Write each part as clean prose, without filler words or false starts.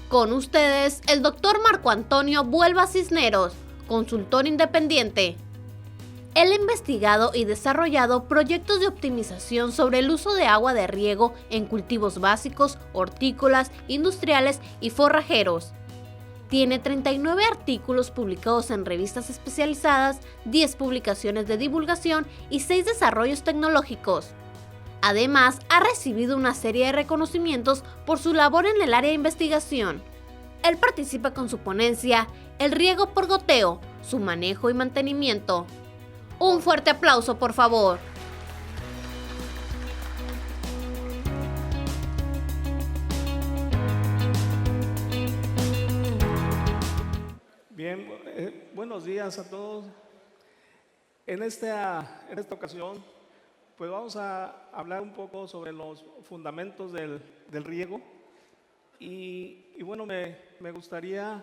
Con ustedes, el doctor Marco Antonio Buelva Cisneros, consultor independiente. Él ha investigado y desarrollado proyectos de optimización sobre el uso de agua de riego en cultivos básicos, hortícolas, industriales y forrajeros. Tiene 39 artículos publicados en revistas especializadas, 10 publicaciones de divulgación y 6 desarrollos tecnológicos. Además, ha recibido una serie de reconocimientos por su labor en el área de investigación. Él participa con su ponencia El riego por goteo, su manejo y mantenimiento. Un fuerte aplauso, por favor. Bien, buenos días a todos. En esta ocasión, pues vamos a hablar un poco sobre los fundamentos del riego y bueno, me gustaría,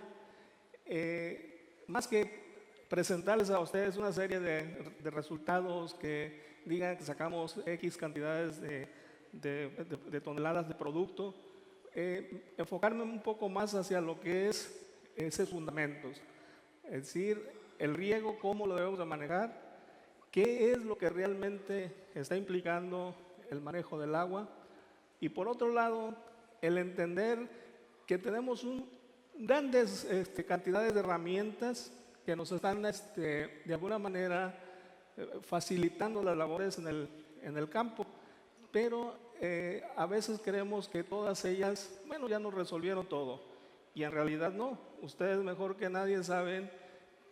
más que presentarles a ustedes una serie de resultados que digan que sacamos X cantidades de toneladas de producto, enfocarme un poco más hacia lo que es esos fundamentos, es decir, el riego, cómo lo debemos de manejar, qué es lo que realmente está implicando el manejo del agua y por otro lado, el entender que tenemos grandes cantidades de herramientas que nos están de alguna manera facilitando las labores en el campo, pero a veces creemos que todas ellas, bueno, ya nos resolvieron todo y en realidad no. Ustedes mejor que nadie saben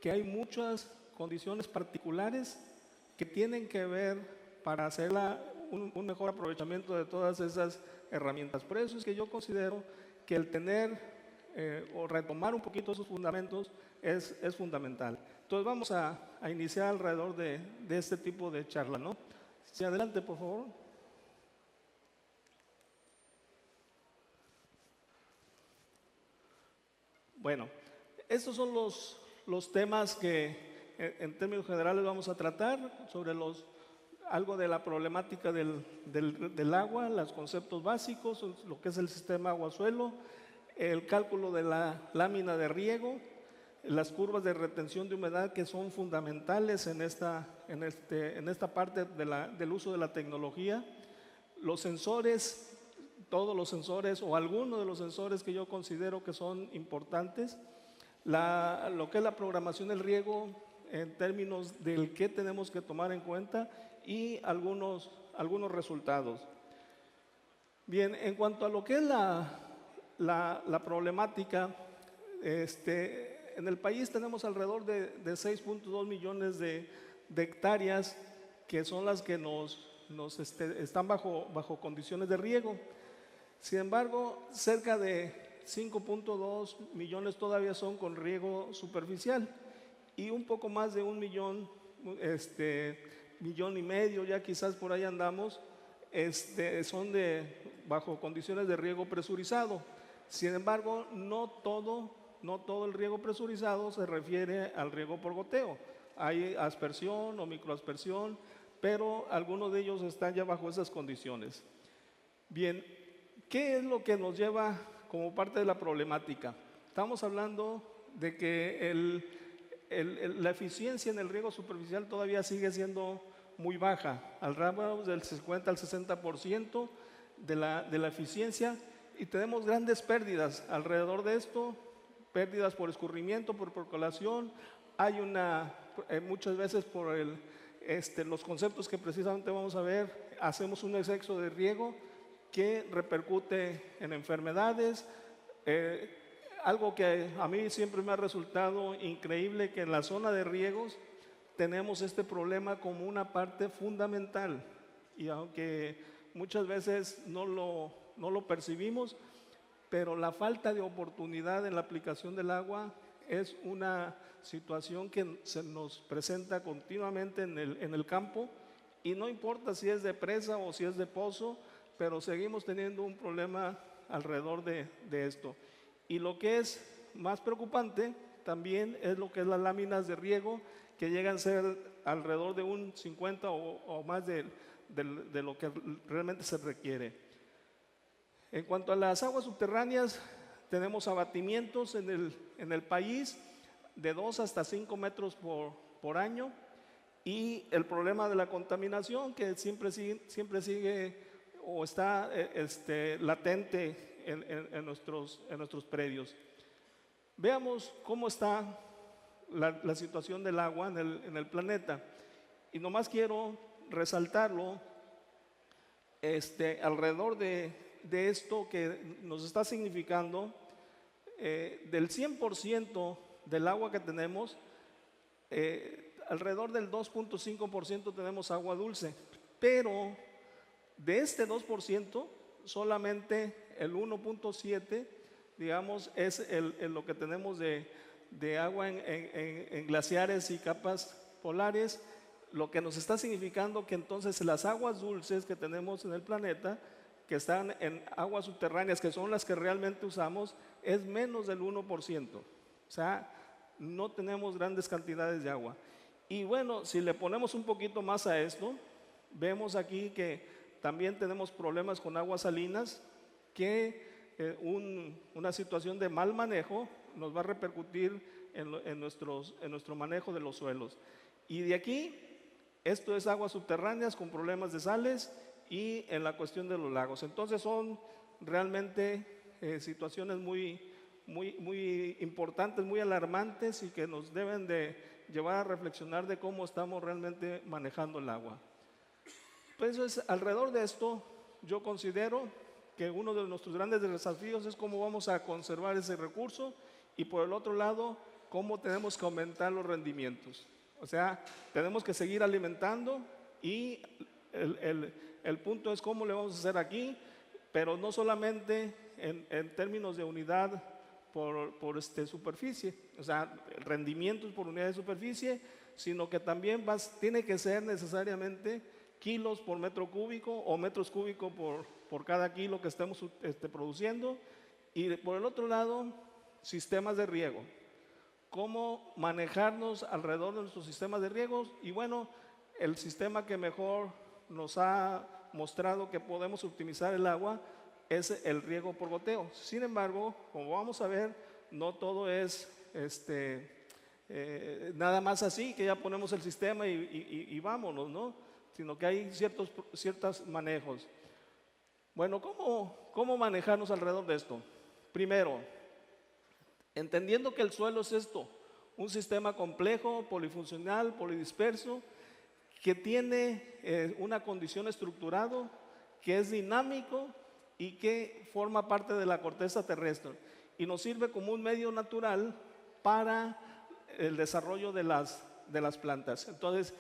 que hay muchas condiciones particulares que tienen que ver para hacer un mejor aprovechamiento de todas esas herramientas. Por eso es que yo considero que el tener o retomar un poquito esos fundamentos es fundamental. Entonces vamos a iniciar alrededor de este tipo de charla, ¿no? Sí, adelante, por favor. Bueno, estos son los temas que en términos generales vamos a tratar sobre algo de la problemática del agua, los conceptos básicos, lo que es el sistema agua-suelo, el cálculo de la lámina de riego, las curvas de retención de humedad que son fundamentales en esta parte del uso de la tecnología, los sensores, todos los sensores o algunos de los sensores que yo considero que son importantes, lo que es la programación del riego en términos del qué tenemos que tomar en cuenta y algunos resultados. Bien, en cuanto a lo que es la problemática, en el país tenemos alrededor de 6.2 millones de hectáreas que son las que están bajo condiciones de riego. Sin embargo, cerca de 5.2 millones todavía son con riego superficial y un poco más de 1 millón, millón y medio, ya quizás por ahí andamos, son bajo condiciones de riego presurizado. Sin embargo, no todo el riego presurizado se refiere al riego por goteo. Hay aspersión o microaspersión, pero algunos de ellos están ya bajo esas condiciones. Bien, ¿qué es lo que nos lleva como parte de la problemática? Estamos hablando de que la eficiencia en el riego superficial todavía sigue siendo muy baja, al rango del 50 al 60% de la eficiencia, y tenemos grandes pérdidas alrededor de esto, pérdidas por escurrimiento, por percolación. Hay muchas veces por los conceptos que precisamente vamos a ver, hacemos un exceso de riego que repercute en enfermedades. Algo que a mí siempre me ha resultado increíble, que en la zona de riegos tenemos este problema como una parte fundamental y aunque muchas veces no lo percibimos, pero la falta de oportunidad en la aplicación del agua es una situación que se nos presenta continuamente en el campo y no importa si es de presa o si es de pozo, pero seguimos teniendo un problema alrededor de esto. Y lo que es más preocupante también es lo que es las láminas de riego, que llegan a ser alrededor de un 50 o más de lo que realmente se requiere. En cuanto a las aguas subterráneas, tenemos abatimientos en el país de 2 hasta 5 metros por año, y el problema de la contaminación que siempre sigue o está latente en nuestros predios. Veamos cómo está la situación del agua en el planeta, y nomás quiero resaltarlo alrededor de esto que nos está significando. Del 100% del agua que tenemos, alrededor del 2.5% tenemos agua dulce, pero de este 2%, solamente el 1.7%, digamos, es lo que tenemos de agua en glaciares y capas polares, lo que nos está significando que entonces las aguas dulces que tenemos en el planeta, que están en aguas subterráneas, que son las que realmente usamos, es menos del 1%. O sea, no tenemos grandes cantidades de agua. Y bueno, si le ponemos un poquito más a esto, vemos aquí que también tenemos problemas con aguas salinas, que una situación de mal manejo nos va a repercutir en nuestro manejo de los suelos. Y de aquí, esto es aguas subterráneas con problemas de sales, y en la cuestión de los lagos. Entonces son realmente situaciones muy importantes, muy alarmantes, y que nos deben de llevar a reflexionar de cómo estamos realmente manejando el agua. Pues alrededor de esto, yo considero que uno de nuestros grandes desafíos es cómo vamos a conservar ese recurso, y por el otro lado, cómo tenemos que aumentar los rendimientos. O sea, tenemos que seguir alimentando, y el punto es cómo le vamos a hacer aquí, pero no solamente en términos de unidad por superficie, o sea, rendimientos por unidad de superficie, sino que también tiene que ser necesariamente kilos por metro cúbico o metros cúbicos por cada kilo que estemos produciendo. Y por el otro lado, sistemas de riego. Cómo manejarnos alrededor de nuestros sistemas de riego. Y bueno, el sistema que mejor nos ha mostrado que podemos optimizar el agua es el riego por goteo. Sin embargo, como vamos a ver, no todo es nada más así, que ya ponemos el sistema y vámonos, ¿no? Sino que hay ciertos manejos. Bueno, ¿cómo manejarnos alrededor de esto? Primero, entendiendo que el suelo es un sistema complejo, polifuncional, polidisperso, que tiene una condición estructurado, que es dinámico y que forma parte de la corteza terrestre, y nos sirve como un medio natural para el desarrollo de las plantas. Entonces,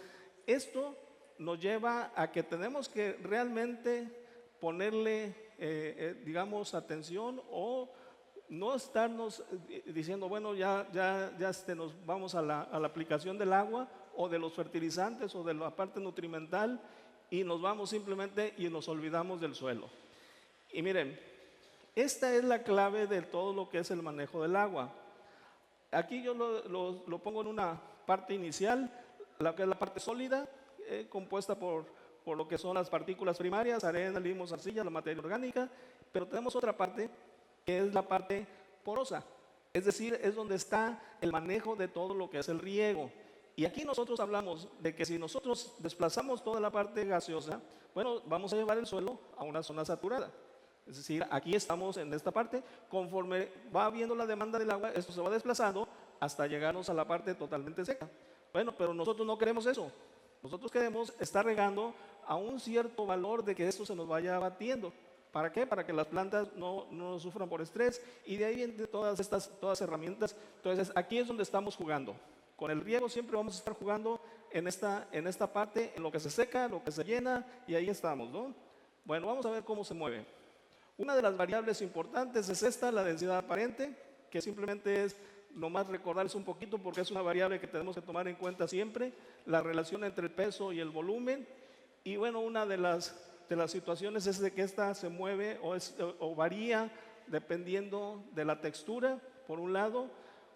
esto nos lleva a que tenemos que realmente ponerle, digamos, atención, o no estarnos diciendo, bueno, ya nos vamos a la aplicación del agua o de los fertilizantes o de la parte nutrimental, y nos vamos simplemente y nos olvidamos del suelo. Y miren, esta es la clave de todo lo que es el manejo del agua. Aquí yo lo pongo en una parte inicial, la que es la parte sólida, compuesta por lo que son las partículas primarias, arena, limos, arcilla, la materia orgánica, pero tenemos otra parte que es la parte porosa, es decir, es donde está el manejo de todo lo que es el riego. Y aquí nosotros hablamos de que si nosotros desplazamos toda la parte gaseosa, bueno, vamos a llevar el suelo a una zona saturada. Es decir, aquí estamos en esta parte, conforme va habiendo la demanda del agua, esto se va desplazando hasta llegarnos a la parte totalmente seca. Bueno, pero nosotros no queremos eso. Nosotros queremos estar regando a un cierto valor de que esto se nos vaya abatiendo. ¿Para qué? Para que las plantas no sufran por estrés, y de ahí vienen todas herramientas. Entonces, aquí es donde estamos jugando. Con el riego siempre vamos a estar jugando en esta parte, en lo que se seca, lo que se llena, y ahí estamos, ¿no? Bueno, vamos a ver cómo se mueve. Una de las variables importantes es esta, la densidad aparente, que simplemente es nomás recordarles un poquito, porque es una variable que tenemos que tomar en cuenta siempre, la relación entre el peso y el volumen. Y bueno, una de las situaciones es de que esta se mueve o varía dependiendo de la textura, por un lado,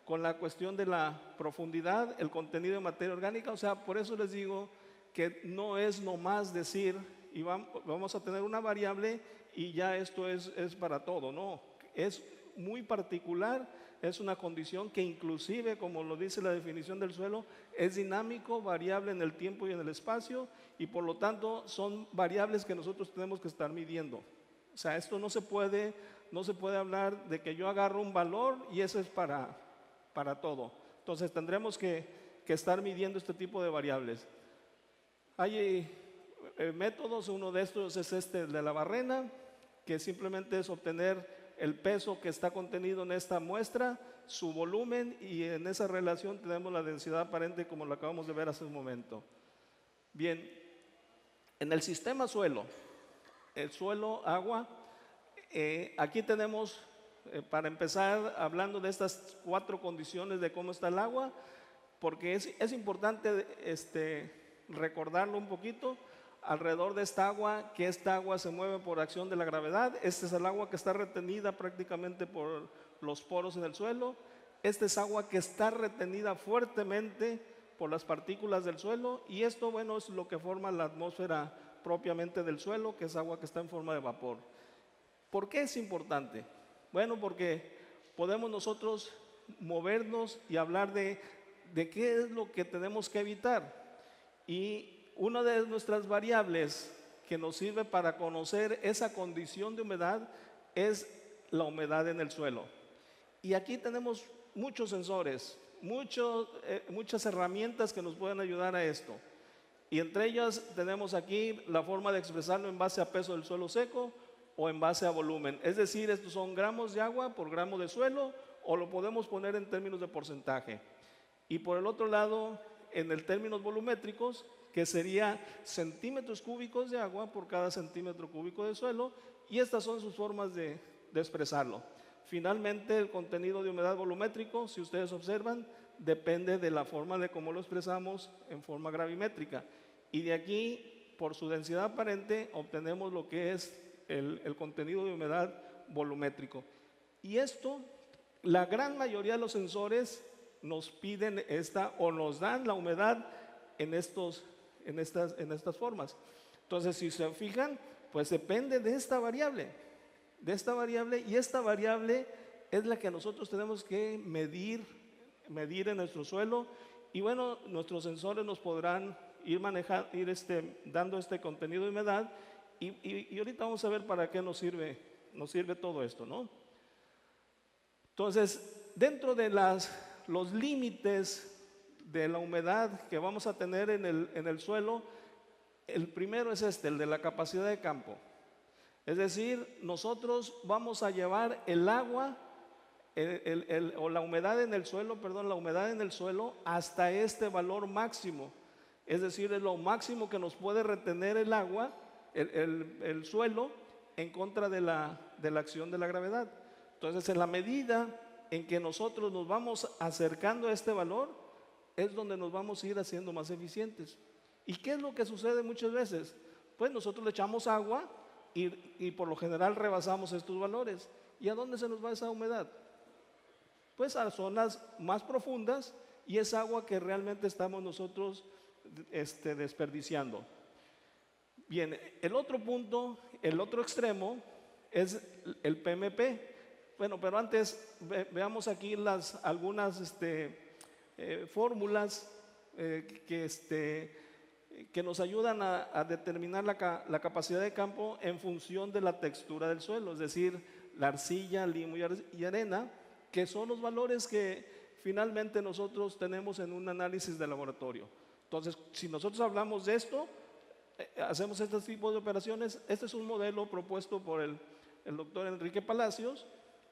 con la cuestión de la profundidad, el contenido de materia orgánica. O sea, por eso les digo que no es nomás decir, y vamos a tener una variable y ya esto es para todo, no. Es muy particular, es una condición que inclusive, como lo dice la definición del suelo, es dinámico, variable en el tiempo y en el espacio, y por lo tanto son variables que nosotros tenemos que estar midiendo. O sea, esto no se puede hablar de que yo agarro un valor y eso es para todo. Entonces tendremos que estar midiendo este tipo de variables. Hay métodos, uno de estos es este de la barrena, que simplemente es obtener el peso que está contenido en esta muestra, su volumen, y en esa relación tenemos la densidad aparente como lo acabamos de ver hace un momento. Bien, en el sistema suelo, el suelo, agua, aquí tenemos, para empezar, hablando de estas 4 condiciones de cómo está el agua, porque es importante recordarlo un poquito. Alrededor de esta agua, que esta agua se mueve por acción de la gravedad. Este es el agua que está retenida prácticamente por los poros en el suelo. Este es agua que está retenida fuertemente por las partículas del suelo, y esto, bueno, es lo que forma la atmósfera propiamente del suelo, que es agua que está en forma de vapor. ¿Por qué es importante? Bueno, porque podemos nosotros movernos y hablar de qué es lo que tenemos que evitar. Y una de nuestras variables que nos sirve para conocer esa condición de humedad es la humedad en el suelo. Y aquí tenemos muchos sensores, muchas herramientas que nos pueden ayudar a esto. Y entre ellas tenemos aquí la forma de expresarlo en base a peso del suelo seco o en base a volumen. Es decir, estos son gramos de agua por gramo de suelo, o lo podemos poner en términos de porcentaje. Y por el otro lado, en el términos volumétricos, que sería centímetros cúbicos de agua por cada centímetro cúbico de suelo, y estas son sus formas de expresarlo. Finalmente, el contenido de humedad volumétrico, si ustedes observan, depende de la forma de cómo lo expresamos en forma gravimétrica, y de aquí, por su densidad aparente, obtenemos lo que es el contenido de humedad volumétrico. Y esto, la gran mayoría de los sensores nos piden o nos dan la humedad en estas formas. Entonces, si se fijan, pues depende de esta variable, y esta variable es la que nosotros tenemos que medir en nuestro suelo. Y bueno, nuestros sensores nos podrán ir dando este contenido de humedad, y ahorita vamos a ver para qué nos sirve todo esto, ¿no? Entonces, dentro de los límites de la humedad que vamos a tener en el suelo, el primero es el de la capacidad de campo. Es decir, nosotros vamos a llevar el agua o la humedad en el suelo, hasta este valor máximo. Es decir, es lo máximo que nos puede retener el agua, el suelo, en contra de la acción de la gravedad. Entonces, en la medida en que nosotros nos vamos acercando a este valor, es donde nos vamos a ir haciendo más eficientes. ¿Y qué es lo que sucede muchas veces? Pues nosotros le echamos agua y por lo general rebasamos estos valores. ¿Y a dónde se nos va esa humedad? Pues a zonas más profundas, y es agua que realmente estamos nosotros desperdiciando. Bien, el otro punto, el otro extremo es el PMP. Bueno, pero antes veamos aquí algunas fórmulas que nos ayudan a determinar la capacidad de campo en función de la textura del suelo, es decir, la arcilla, limo y arena, que son los valores que finalmente nosotros tenemos en un análisis de laboratorio. Entonces, si nosotros hablamos de esto, hacemos este tipo de operaciones. Este es un modelo propuesto por el doctor Enrique Palacios,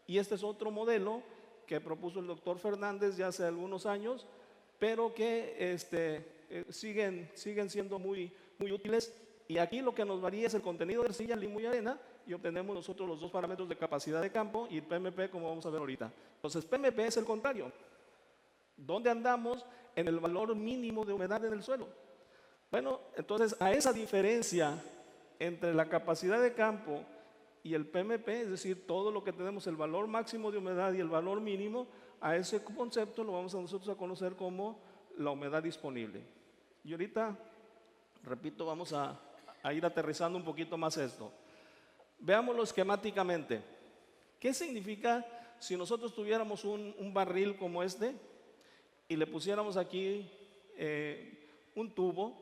y este es otro modelo que propuso el doctor Fernández ya hace algunos años, pero que siguen siendo muy útiles. Y aquí lo que nos varía es el contenido de arcilla, limo y arena, y obtenemos nosotros los dos parámetros de capacidad de campo y el PMP, como vamos a ver ahorita. Entonces, PMP es el contrario. ¿Dónde andamos? En el valor mínimo de humedad en el suelo. Bueno, entonces a esa diferencia entre la capacidad de campo y el PMP, es decir, todo lo que tenemos, el valor máximo de humedad y el valor mínimo, a ese concepto lo vamos a nosotros a conocer como la humedad disponible. Y ahorita, repito, vamos a ir aterrizando un poquito más esto. Veámoslo esquemáticamente. ¿Qué significa si nosotros tuviéramos un barril como este y le pusiéramos aquí un tubo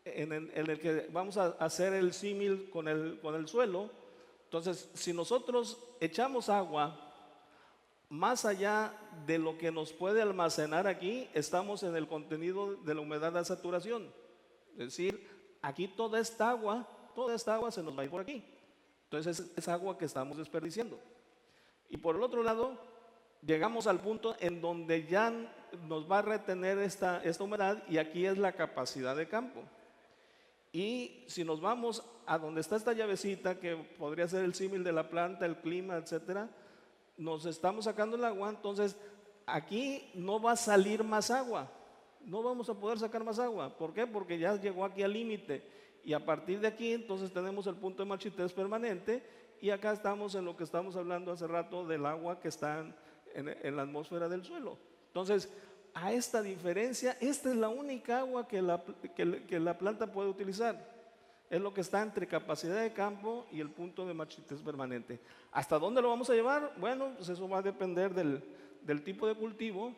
en el que vamos a hacer el símil con el suelo, entonces si nosotros echamos agua más allá de lo que nos puede almacenar aquí, estamos en el contenido de la humedad de saturación. Es decir, aquí toda esta agua se nos va a ir por aquí. Entonces es agua que estamos desperdiciando. Y por el otro lado, llegamos al punto en donde ya nos va a retener esta humedad, y aquí es la capacidad de campo. Y si nos vamos a donde está esta llavecita, que podría ser el símil de la planta, el clima, etcétera, nos estamos sacando el agua, entonces aquí no va a salir más agua, no vamos a poder sacar más agua. ¿Por qué? Porque ya llegó aquí al límite, y a partir de aquí entonces tenemos el punto de marchitez permanente, y acá estamos en lo que estamos hablando hace rato del agua que está en la atmósfera del suelo. Entonces, a esta diferencia, esta es la única agua que la planta puede utilizar. Es lo que está entre capacidad de campo y el punto de marchitez permanente. ¿Hasta dónde lo vamos a llevar? Bueno, pues eso va a depender del tipo de cultivo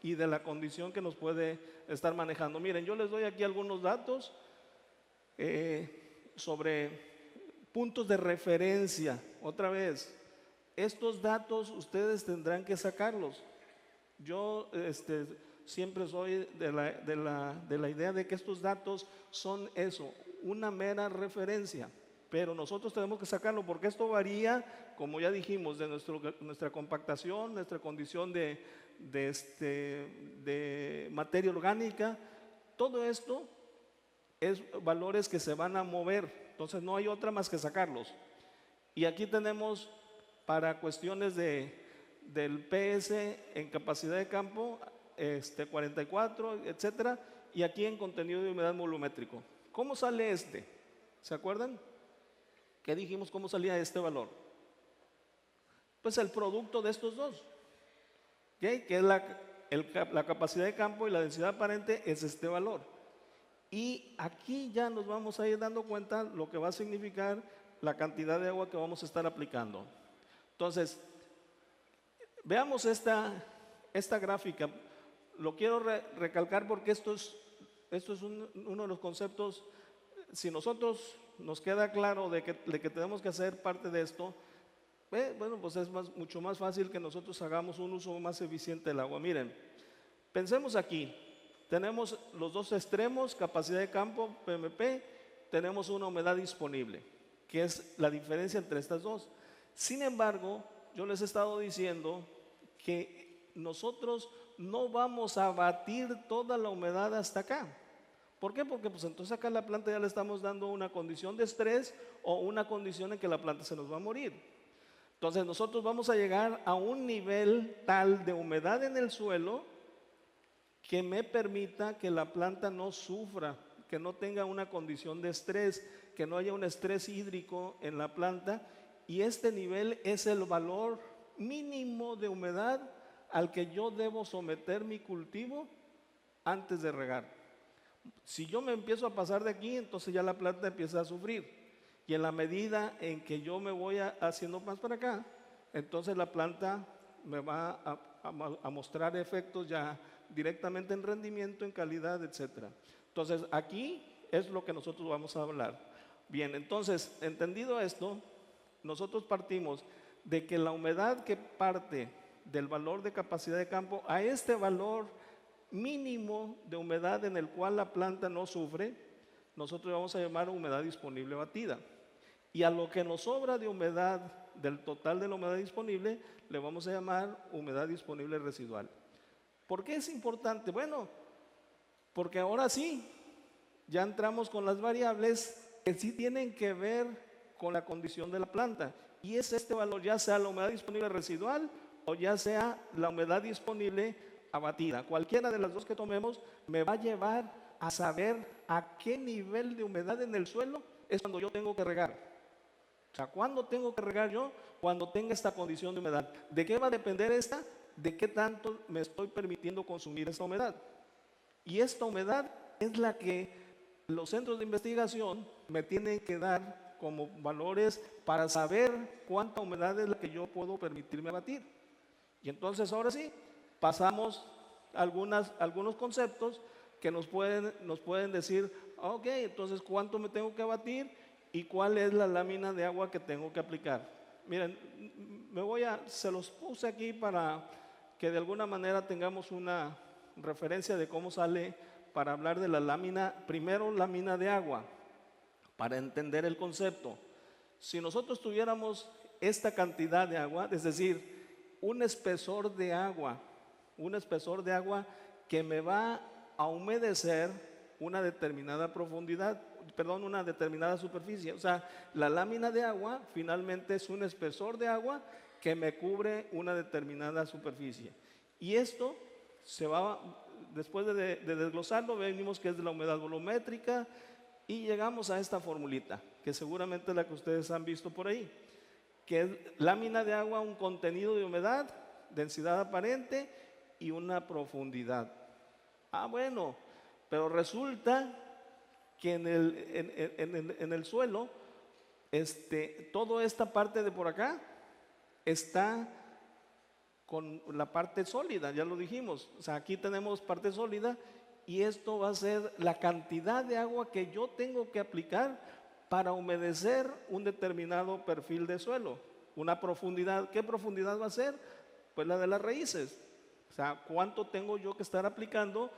y de la condición que nos puede estar manejando. Miren, yo les doy aquí algunos datos sobre puntos de referencia. Otra vez, estos datos ustedes tendrán que sacarlos. Yo siempre soy de la idea de que estos datos son eso, una mera referencia, pero nosotros tenemos que sacarlo, porque esto varía, como ya dijimos, de nuestra compactación, nuestra condición de materia orgánica. Todo esto es valores que se van a mover, entonces no hay otra más que sacarlos. Y aquí tenemos para cuestiones del PS en capacidad de campo 44, etcétera, y aquí en contenido de humedad volumétrico. ¿Cómo sale este? ¿Se acuerdan? ¿Qué dijimos? ¿Cómo salía este valor? Pues el producto de estos dos, ¿okay? Que es la capacidad de campo, y la densidad aparente es este valor. Y aquí ya nos vamos a ir dando cuenta lo que va a significar la cantidad de agua que vamos a estar aplicando. Entonces, veamos esta gráfica. Lo quiero recalcar porque esto es uno de los conceptos. Si nosotros nos queda claro de que tenemos que hacer parte de esto, bueno, pues es mucho más fácil que nosotros hagamos un uso más eficiente del agua. Miren, pensemos aquí, tenemos los dos extremos, capacidad de campo, PMP, tenemos una humedad disponible, que es la diferencia entre estas dos. Sin embargo, yo les he estado diciendo que nosotros no vamos a batir toda la humedad hasta acá. ¿Por qué? Porque pues entonces acá a la planta ya le estamos dando una condición de estrés o una condición en que la planta se nos va a morir. Entonces nosotros vamos a llegar a un nivel tal de humedad en el suelo que me permita que la planta no sufra, que no tenga una condición de estrés, que no haya un estrés hídrico en la planta, y este nivel es el valor mínimo de humedad al que yo debo someter mi cultivo antes de regar. Si yo me empiezo a pasar de aquí, entonces ya la planta empieza a sufrir, y en la medida en que yo me voy haciendo más para acá, entonces la planta me va a mostrar efectos ya directamente en rendimiento, en calidad, etcétera. Entonces aquí es lo que nosotros vamos a hablar. Bien, entonces, entendido esto, nosotros partimos de que la humedad que parte del valor de capacidad de campo a este valor mínimo de humedad en el cual la planta no sufre, nosotros vamos a llamar humedad disponible batida. Y a lo que nos sobra de humedad del total de la humedad disponible, le vamos a llamar humedad disponible residual. ¿Por qué es importante? Bueno, porque ahora sí, ya entramos con las variables que sí tienen que ver con la condición de la planta. Y es este valor, ya sea la humedad disponible residual o ya sea la humedad disponible abatida. Cualquiera de las dos que tomemos me va a llevar a saber a qué nivel de humedad en el suelo es cuando yo tengo que regar. O sea, ¿cuándo tengo que regar yo? Cuando tenga esta condición de humedad. ¿De qué va a depender esta? De qué tanto me estoy permitiendo consumir esta humedad. Y esta humedad es la que los centros de investigación me tienen que dar como valores para saber cuánta humedad es la que yo puedo permitirme abatir. Y entonces ahora sí, pasamos algunos conceptos que nos pueden decir, ok, entonces ¿cuánto me tengo que batir y cuál es la lámina de agua que tengo que aplicar? Miren, se los puse aquí para que de alguna manera tengamos una referencia de cómo sale para hablar de la lámina, primero lámina de agua, para entender el concepto. Si nosotros tuviéramos esta cantidad de agua, es decir, un espesor de agua que me va a humedecer una determinada profundidad, una determinada superficie. O sea, la lámina de agua finalmente es un espesor de agua que me cubre una determinada superficie. Y esto se va, después de desglosarlo, venimos que es de la humedad volumétrica y llegamos a esta formulita, que seguramente es la que ustedes han visto por ahí, que es lámina de agua, un contenido de humedad, densidad aparente y una profundidad. Bueno, pero resulta que en el suelo, toda esta parte de por acá está con la parte sólida, ya lo dijimos. O sea, aquí tenemos parte sólida y esto va a ser la cantidad de agua que yo tengo que aplicar para humedecer un determinado perfil de suelo. Una profundidad, ¿qué profundidad va a ser? Pues la de las raíces. O sea, ¿cuánto tengo yo que estar aplicando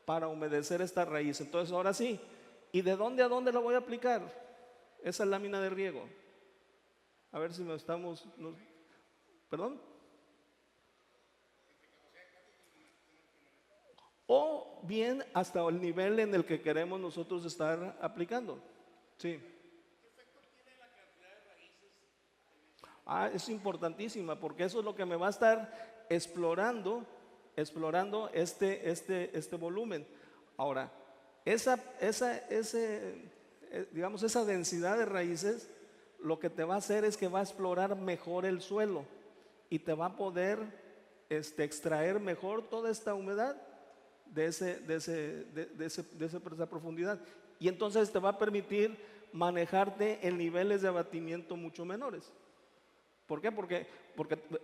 para humedecer esta raíz? Entonces, ahora sí, ¿y de dónde a dónde la voy a aplicar? Esa lámina de riego. A ver si ¿perdón? O bien hasta el nivel en el que queremos nosotros estar aplicando. Sí. Es importantísima porque eso es lo que me va a estar explorando este volumen. Ahora, digamos, esa densidad de raíces, lo que te va a hacer es que va a explorar mejor el suelo y te va a poder extraer mejor toda esta humedad de esa profundidad. Y entonces te va a permitir manejarte en niveles de abatimiento mucho menores. ¿Por qué? Porque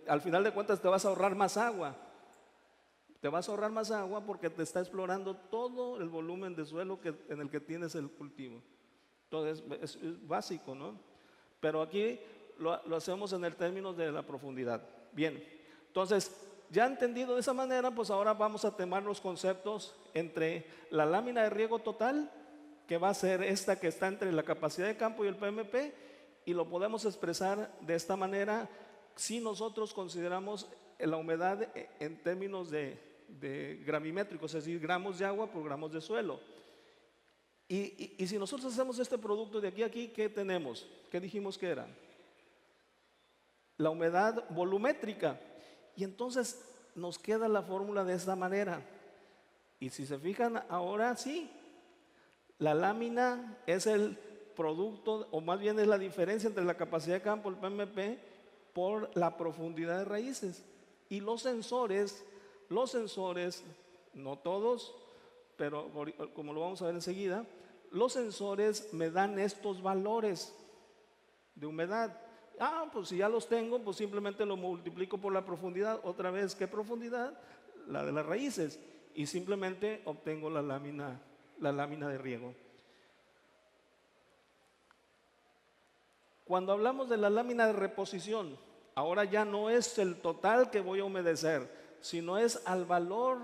al final de cuentas te vas a ahorrar más agua. Te vas a ahorrar más agua porque te está explorando todo el volumen de suelo en el que tienes el cultivo. Entonces es básico, ¿no? Pero aquí lo hacemos en el término de la profundidad. Bien, entonces ya entendido de esa manera, pues ahora vamos a tomar los conceptos entre la lámina de riego total, que va a ser esta que está entre la capacidad de campo y el PMP, y lo podemos expresar de esta manera si nosotros consideramos la humedad en términos de gravimétricos, es decir, gramos de agua por gramos de suelo. Y si nosotros hacemos este producto de aquí a aquí, ¿qué tenemos? ¿Qué dijimos que era? La humedad volumétrica. Y entonces nos queda la fórmula de esta manera. Y si se fijan, ahora sí, la lámina es el producto, o más bien es la diferencia entre la capacidad de campo, el PMP, por la profundidad de raíces. Y los sensores, no todos, pero como lo vamos a ver enseguida, los sensores me dan estos valores de humedad. Pues si ya los tengo, pues simplemente lo multiplico por la profundidad. Otra vez, ¿qué profundidad? La de las raíces. Y simplemente obtengo la lámina de riego. Cuando hablamos de la lámina de reposición, ahora ya no es el total que voy a humedecer, sino es al valor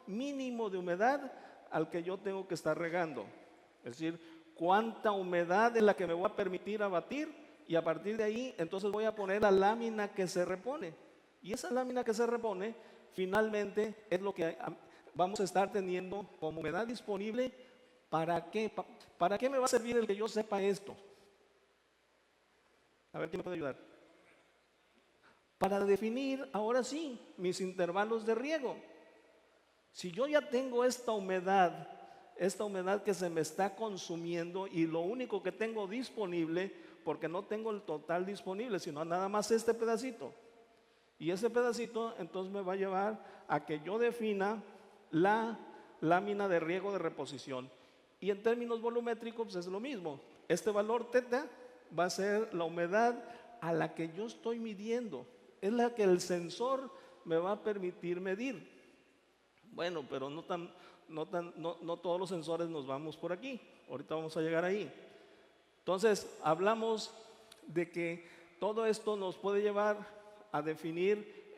mínimo de humedad al que yo tengo que estar regando. Es decir, cuánta humedad es la que me voy a permitir abatir, y a partir de ahí entonces voy a poner la lámina que se repone. Y esa lámina que se repone finalmente es lo que vamos a estar teniendo como humedad disponible. ¿Para qué? ¿Para qué me va a servir el que yo sepa esto? A ver, ¿quién me puede ayudar? Para definir, ahora sí, mis intervalos de riego. Si yo ya tengo esta humedad que se me está consumiendo y lo único que tengo disponible, porque no tengo el total disponible, sino nada más este pedacito. Y ese pedacito entonces me va a llevar a que yo defina la lámina de riego de reposición. Y en términos volumétricos pues es lo mismo. Este valor teta va a ser la humedad a la que yo estoy midiendo. Es la que el sensor me va a permitir medir. Bueno, pero no todos los sensores nos vamos por aquí. Ahorita vamos a llegar ahí. Entonces, hablamos de que todo esto nos puede llevar a definir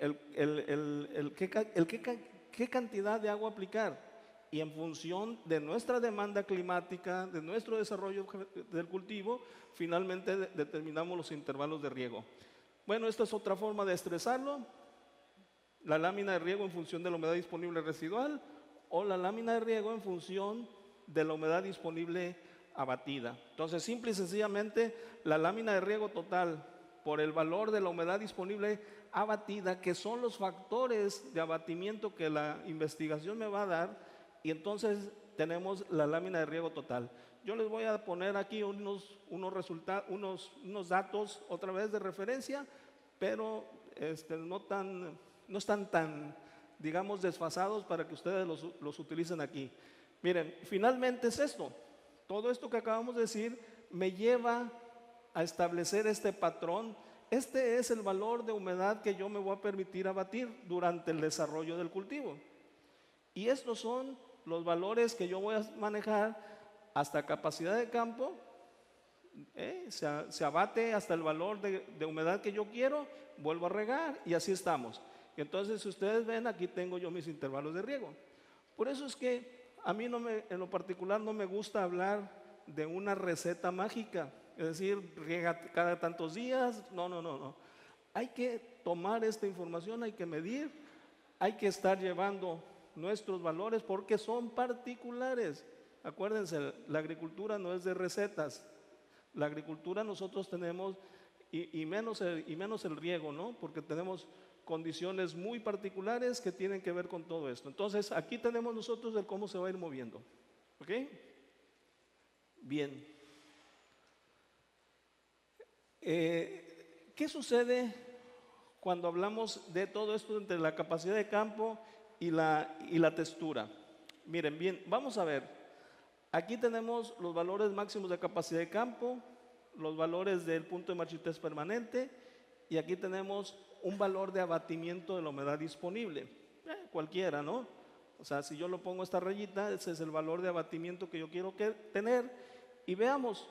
qué cantidad de agua aplicar. Y en función de nuestra demanda climática, de nuestro desarrollo del cultivo, finalmente determinamos los intervalos de riego. Bueno, esta es otra forma de expresarlo. La lámina de riego en función de la humedad disponible residual o la lámina de riego en función de la humedad disponible abatida. Entonces, simple y sencillamente, la lámina de riego total por el valor de la humedad disponible abatida, que son los factores de abatimiento que la investigación me va a dar, y entonces tenemos la lámina de riego total. Yo les voy a poner aquí unos datos otra vez de referencia, pero no están tan, digamos, desfasados para que ustedes los utilicen aquí. Miren, finalmente es esto. Todo esto que acabamos de decir me lleva a establecer este patrón. Este es el valor de humedad que yo me voy a permitir abatir durante el desarrollo del cultivo. Y estos son los valores que yo voy a manejar hasta capacidad de campo. Se abate hasta el valor de humedad que yo quiero, vuelvo a regar y así estamos. Entonces, si ustedes ven, aquí tengo yo mis intervalos de riego. Por eso es que a mí en lo particular no me gusta hablar de una receta mágica, es decir, riega cada tantos días. No. Hay que tomar esta información, hay que medir, hay que estar llevando nuestros valores porque son particulares. Acuérdense, la agricultura no es de recetas. La agricultura nosotros tenemos, y menos el riego, ¿no? Porque tenemos condiciones muy particulares que tienen que ver con todo esto. Entonces, aquí tenemos nosotros el cómo se va a ir moviendo. ¿Ok? Bien. ¿Qué sucede cuando hablamos de todo esto entre la capacidad de campo y la textura? Miren, bien, vamos a ver. Aquí tenemos los valores máximos de capacidad de campo, los valores del punto de marchitez permanente, y aquí tenemos un valor de abatimiento de la humedad disponible. Cualquiera, ¿no? O sea, si yo lo pongo esta rayita, ese es el valor de abatimiento que yo quiero tener. Y veamos,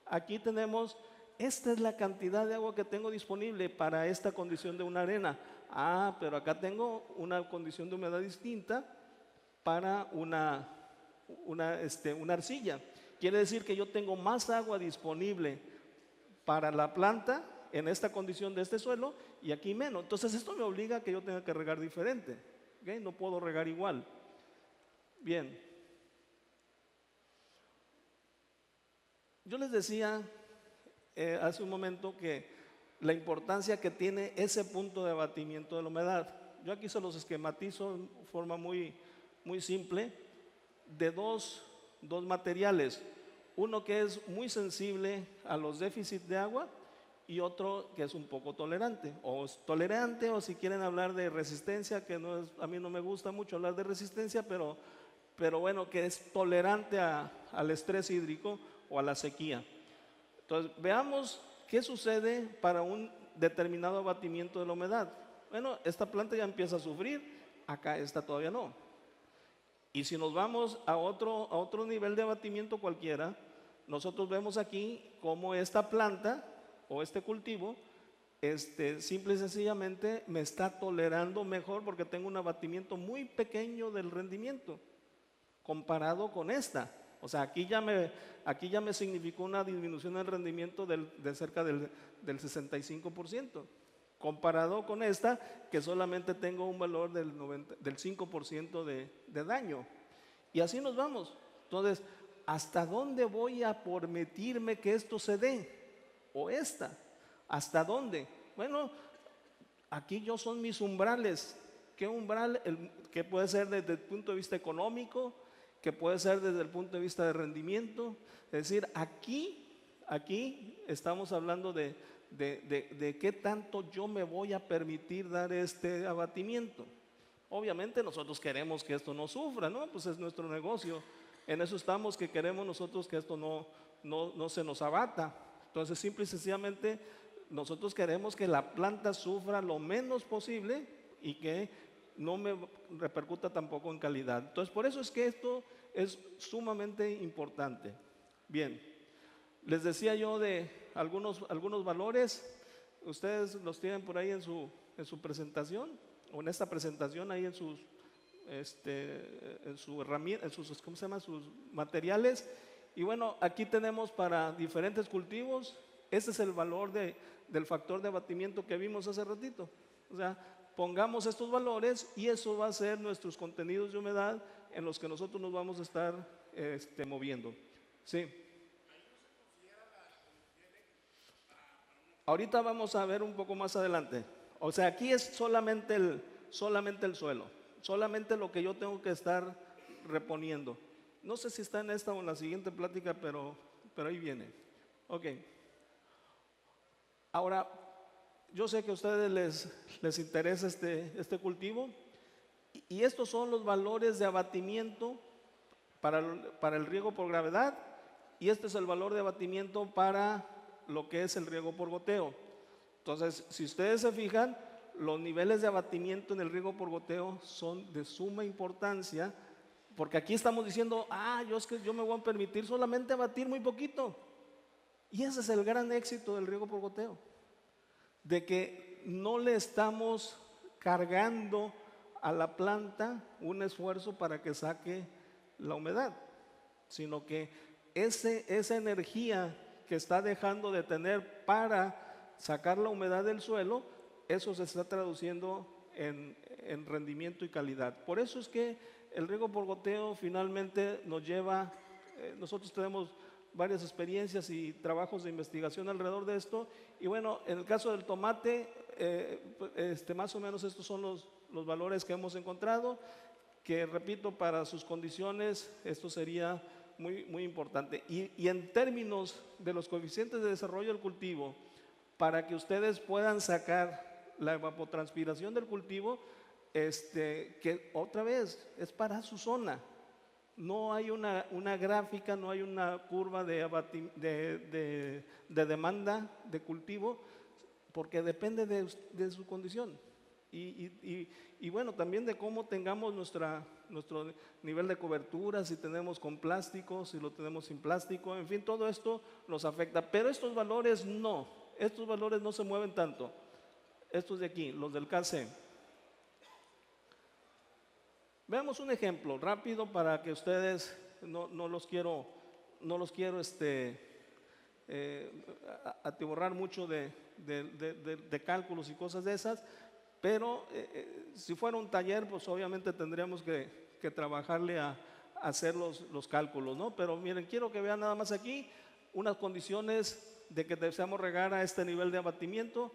aquí tenemos, esta es la cantidad de agua que tengo disponible para esta condición de una arena. Pero acá tengo una condición de humedad distinta para una arcilla. Quiere decir que yo tengo más agua disponible para la planta en esta condición de este suelo y aquí menos. Entonces esto me obliga a que yo tenga que regar diferente. ¿Okay? No puedo regar igual. Bien. Yo les decía hace un momento que la importancia que tiene ese punto de abatimiento de la humedad. Yo aquí se los esquematizo de forma muy, muy simple de dos materiales. Uno que es muy sensible a los déficits de agua y otro que es un poco tolerante. O si quieren hablar de resistencia, que a mí no me gusta mucho hablar de resistencia, pero bueno, que es tolerante al estrés hídrico o a la sequía. Entonces, veamos qué sucede para un determinado abatimiento de la humedad. Bueno, esta planta ya empieza a sufrir, acá esta todavía no. Y si nos vamos a otro nivel de abatimiento cualquiera, nosotros vemos aquí cómo esta planta o este cultivo simple y sencillamente me está tolerando mejor porque tengo un abatimiento muy pequeño del rendimiento comparado con esta. O sea, aquí ya me significó una disminución del rendimiento de cerca del 65%, comparado con esta que solamente tengo un valor del 5% de daño. Y así nos vamos. Entonces, ¿hasta dónde voy a permitirme que esto se dé? O esta, ¿hasta dónde? Bueno, aquí son mis umbrales. ¿Qué umbral? Que puede ser desde el punto de vista económico, que puede ser desde el punto de vista de rendimiento. Es decir, aquí estamos hablando de qué tanto yo me voy a permitir dar este abatimiento. Obviamente nosotros queremos que esto no sufra, ¿no? Pues es nuestro negocio. En eso estamos, que queremos nosotros que esto no se nos abata. Entonces, simple y sencillamente, nosotros queremos que la planta sufra lo menos posible y que no me repercuta tampoco en calidad. Entonces, por eso es que esto es sumamente importante. Bien, les decía yo de algunos valores, ustedes los tienen por ahí en su presentación, o en esta presentación ahí en sus herramienta, ¿cómo se llama? Sus materiales. Y bueno, aquí tenemos para diferentes cultivos. Este es el valor del factor de abatimiento que vimos hace ratito. O sea, pongamos estos valores y eso va a ser nuestros contenidos de humedad en los que nosotros nos vamos a estar moviendo. Sí. Ahorita vamos a ver un poco más adelante. O sea, aquí es solamente el suelo, solamente lo que yo tengo que estar reponiendo. No sé si está en esta o en la siguiente plática, pero ahí viene. Ok. Ahora, yo sé que a ustedes les interesa este cultivo y estos son los valores de abatimiento para el riego por gravedad y este es el valor de abatimiento para lo que es el riego por goteo. Entonces, si ustedes se fijan, los niveles de abatimiento en el riego por goteo son de suma importancia, porque aquí estamos diciendo, yo me voy a permitir solamente abatir muy poquito. Y ese es el gran éxito del riego por goteo, de que no le estamos cargando a la planta un esfuerzo para que saque la humedad, sino que esa energía que está dejando de tener para sacar la humedad del suelo, eso se está traduciendo en rendimiento y calidad. Por eso es que el riego por goteo finalmente nos lleva, nosotros tenemos varias experiencias y trabajos de investigación alrededor de esto, y bueno, en el caso del tomate, más o menos estos son los valores que hemos encontrado, que repito, para sus condiciones esto sería muy, muy importante. Y en términos de los coeficientes de desarrollo del cultivo, para que ustedes puedan sacar la evapotranspiración del cultivo, que otra vez es para su zona. No hay una gráfica, no hay una curva de demanda de cultivo, porque depende de su condición. Y bueno, también de cómo tengamos nuestro nivel de cobertura, si tenemos con plástico, si lo tenemos sin plástico, en fin, todo esto nos afecta. Pero estos valores no se mueven tanto. Estos de aquí, los del KC. Veamos un ejemplo rápido para que ustedes, no los quiero atiborrar mucho de cálculos y cosas de esas, pero si fuera un taller, pues obviamente tendríamos que trabajarle a hacer los cálculos, ¿no? Pero miren, quiero que vean nada más aquí unas condiciones de que deseamos regar a este nivel de abatimiento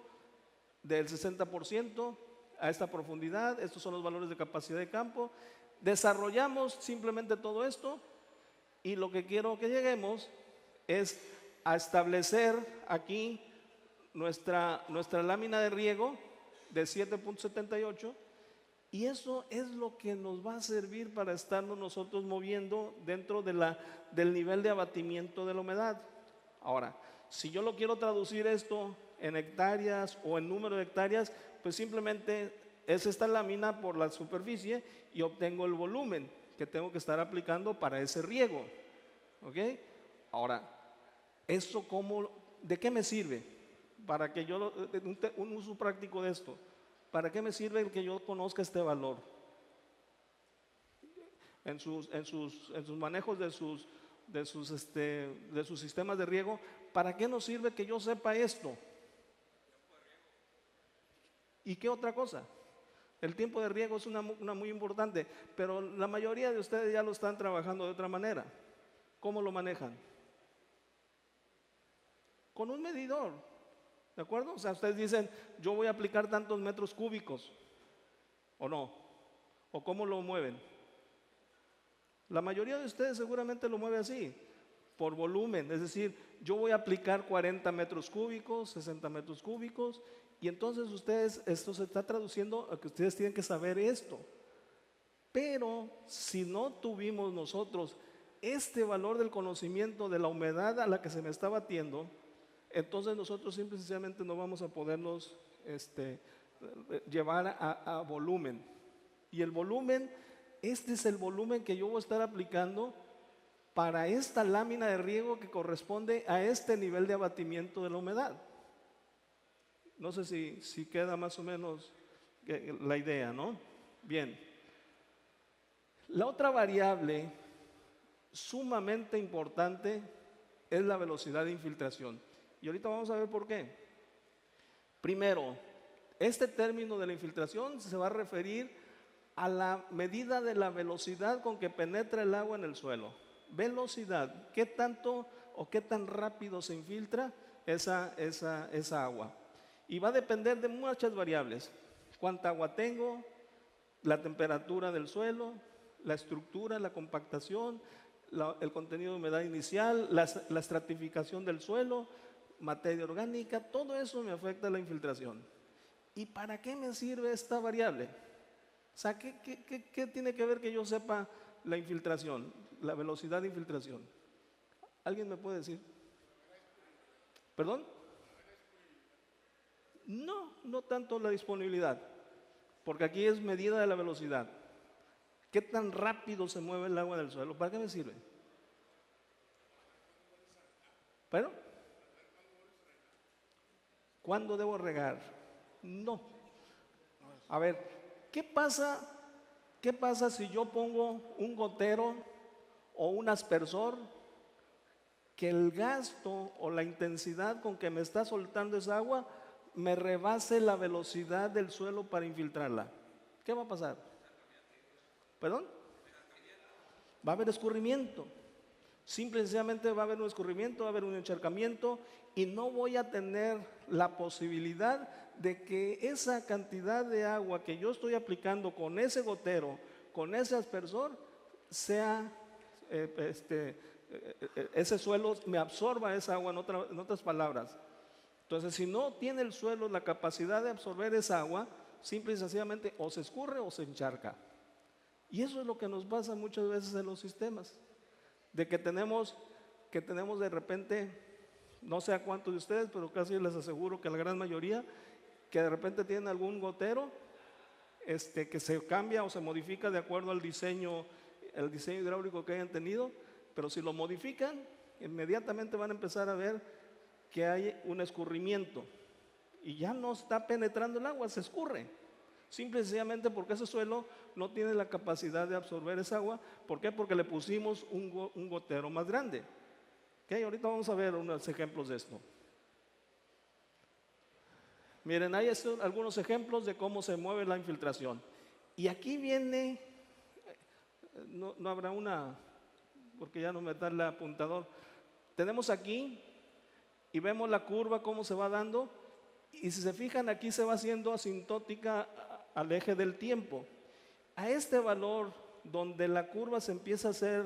del 60% a esta profundidad. Estos son los valores de capacidad de campo. Desarrollamos simplemente todo esto y lo que quiero que lleguemos es a establecer aquí nuestra lámina de riego de 7.78 y eso es lo que nos va a servir para estarnos nosotros moviendo dentro del nivel de abatimiento de la humedad. Ahora, si yo lo quiero traducir esto en hectáreas o en número de hectáreas, pues simplemente es esta lámina por la superficie y obtengo el volumen que tengo que estar aplicando para ese riego. ¿Ok? Ahora, ¿eso de qué me sirve? Para que yo, un uso práctico de esto, ¿para qué me sirve el que yo conozca este valor? En sus manejos de sus sistemas de riego, ¿para qué nos sirve que yo sepa esto? ¿Y qué otra cosa? El tiempo de riego es una muy importante, pero la mayoría de ustedes ya lo están trabajando de otra manera. ¿Cómo lo manejan? Con un medidor, ¿de acuerdo? O sea, ustedes dicen, yo voy a aplicar tantos metros cúbicos, ¿o no? ¿O cómo lo mueven? La mayoría de ustedes seguramente lo mueve así, por volumen, es decir, yo voy a aplicar 40 metros cúbicos, 60 metros cúbicos, y entonces esto se está traduciendo a que ustedes tienen que saber esto. Pero si no tuvimos nosotros este valor del conocimiento de la humedad a la que se me está batiendo, entonces nosotros simple y sencillamente no vamos a podernos llevar a volumen. Y el volumen, este es el volumen que yo voy a estar aplicando para esta lámina de riego que corresponde a este nivel de abatimiento de la humedad. No sé si queda más o menos la idea, ¿no? Bien. La otra variable sumamente importante es la velocidad de infiltración. Y ahorita vamos a ver por qué. Primero, este término de la infiltración se va a referir a la medida de la velocidad con que penetra el agua en el suelo. Velocidad, qué tanto o qué tan rápido se infiltra esa agua. Y va a depender de muchas variables. Cuánta agua tengo, la temperatura del suelo, la estructura, la compactación, el contenido de humedad inicial, la estratificación del suelo, materia orgánica, todo eso me afecta a la infiltración. ¿Y para qué me sirve esta variable? O sea, ¿qué tiene que ver que yo sepa la infiltración, la velocidad de infiltración? ¿Alguien me puede decir? ¿Perdón? No tanto la disponibilidad, porque aquí es medida de la velocidad. ¿Qué tan rápido se mueve el agua del suelo? ¿Para qué me sirve? ¿Pero? ¿Cuándo debo regar? No. A ver, ¿qué pasa si yo pongo un gotero o un aspersor que el gasto o la intensidad con que me está soltando esa agua me rebase la velocidad del suelo para infiltrarla? ¿Qué va a pasar? ¿Perdón? Va a haber escurrimiento. Simple y sencillamente va a haber un escurrimiento, va a haber un encharcamiento y no voy a tener la posibilidad de que esa cantidad de agua que yo estoy aplicando con ese gotero, con ese aspersor, sea ese suelo me absorba esa agua, en otras palabras. Entonces, si no tiene el suelo la capacidad de absorber esa agua, simple y sencillamente o se escurre o se encharca. Y eso es lo que nos pasa muchas veces en los sistemas, de que tenemos de repente, no sé a cuántos de ustedes, pero casi les aseguro que la gran mayoría, que de repente tienen algún gotero que se cambia o se modifica de acuerdo al diseño hidráulico que hayan tenido, pero si lo modifican, inmediatamente van a empezar a ver que hay un escurrimiento y ya no está penetrando el agua, se escurre. Simple y sencillamente porque ese suelo no tiene la capacidad de absorber esa agua. ¿Por qué? Porque le pusimos un gotero más grande. ¿Okay? Ahorita vamos a ver unos ejemplos de esto. Miren, hay algunos ejemplos de cómo se mueve la infiltración. Y aquí viene, no habrá una, porque ya no me da el apuntador. Tenemos aquí y vemos la curva, cómo se va dando. Y si se fijan, aquí se va haciendo asintótica al eje del tiempo. A este valor donde la curva se empieza a hacer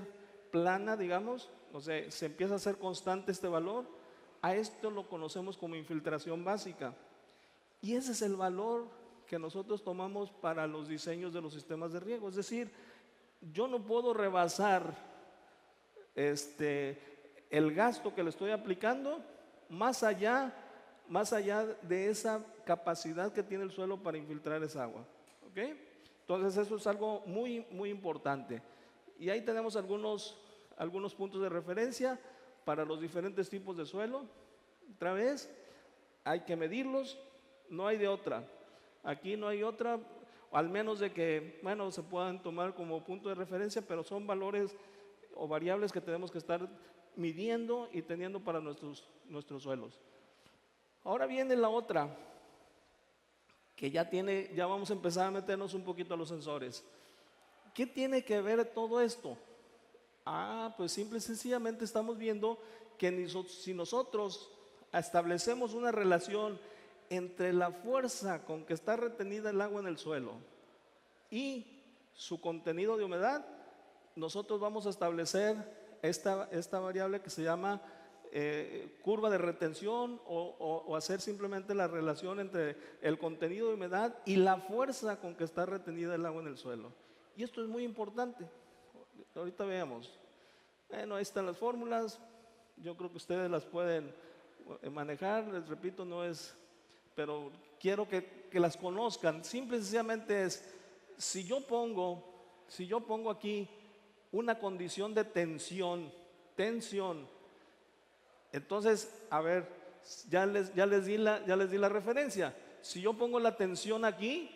plana, digamos, o sea, se empieza a hacer constante este valor, a esto lo conocemos como infiltración básica. Y ese es el valor que nosotros tomamos para los diseños de los sistemas de riego. Es decir, yo no puedo rebasar el gasto que le estoy aplicando más allá de esa capacidad que tiene el suelo para infiltrar esa agua. ¿Okay? Entonces eso es algo muy, muy importante. Y ahí tenemos algunos puntos de referencia para los diferentes tipos de suelo. Otra vez, hay que medirlos, no hay de otra. Aquí no hay otra, al menos de que, bueno, se puedan tomar como punto de referencia, pero son valores o variables que tenemos que estar midiendo y teniendo para nuestros suelos. Ahora viene la otra, que ya vamos a empezar a meternos un poquito a los sensores. ¿Qué tiene que ver todo esto? Pues simple y sencillamente estamos viendo que si nosotros establecemos una relación entre la fuerza con que está retenida el agua en el suelo y su contenido de humedad, nosotros vamos a establecer esta variable que se llama curva de retención o hacer simplemente la relación entre el contenido de humedad y la fuerza con que está retenida el agua en el suelo. Y esto es muy importante. Ahorita veamos. Bueno, ahí están las fórmulas. Yo creo que ustedes las pueden manejar. Les repito, no es pero quiero que las conozcan. Simple y sencillamente es, si yo pongo aquí una condición de tensión, entonces, a ver, ya les di la referencia. Si yo pongo la tensión aquí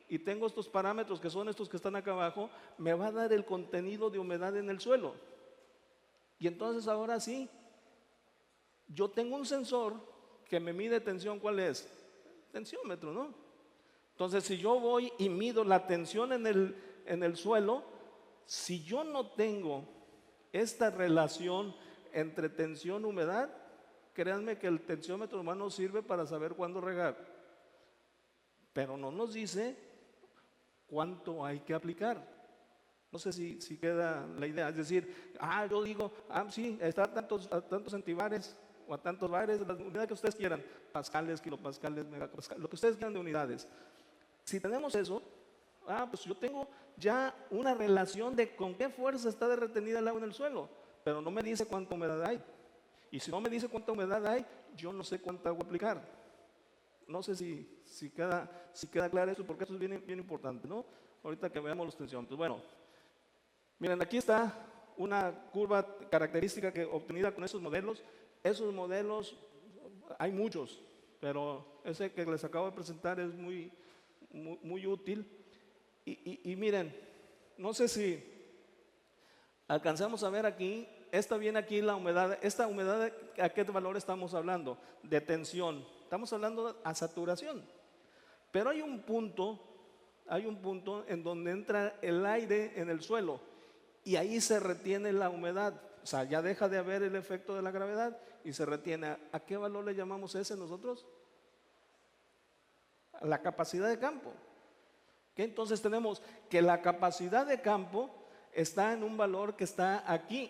y tengo estos parámetros que son estos que están acá abajo, me va a dar el contenido de humedad en el suelo. Y entonces ahora sí, yo tengo un sensor que me mide tensión. ¿Cuál es? Tensiómetro, ¿no? Entonces, si yo voy y mido la tensión en el suelo, si yo no tengo esta relación entre tensión y humedad, créanme que el tensiómetro humano sirve para saber cuándo regar, pero no nos dice cuánto hay que aplicar. No sé si queda la idea. Es decir, yo digo, sí, está a tantos centibares o a tantos bares, las unidades que ustedes quieran, pascales, kilopascales, megapascales, lo que ustedes quieran de unidades. Si tenemos eso, pues yo tengo ya una relación de con qué fuerza está retenida el agua en el suelo, pero no me dice cuánta humedad hay. Y si no me dice cuánta humedad hay, yo no sé cuánta agua aplicar. No sé si queda claro eso, porque eso es bien, bien importante, ¿no? Ahorita que veamos los tensiómetros. Bueno, miren, aquí está una curva característica que obtenida con esos modelos. Esos modelos, hay muchos, pero ese que les acabo de presentar es muy, muy, muy útil. Y miren, no sé si alcanzamos a ver aquí, viene aquí la humedad. Esta humedad, ¿a qué valor estamos hablando? De tensión. Estamos hablando a saturación. Pero hay un punto en donde entra el aire en el suelo y ahí se retiene la humedad. O sea, ya deja de haber el efecto de la gravedad y se retiene. ¿A qué valor le llamamos ese nosotros? La capacidad de campo. ¿Okay? Entonces tenemos que la capacidad de campo está en un valor que está aquí.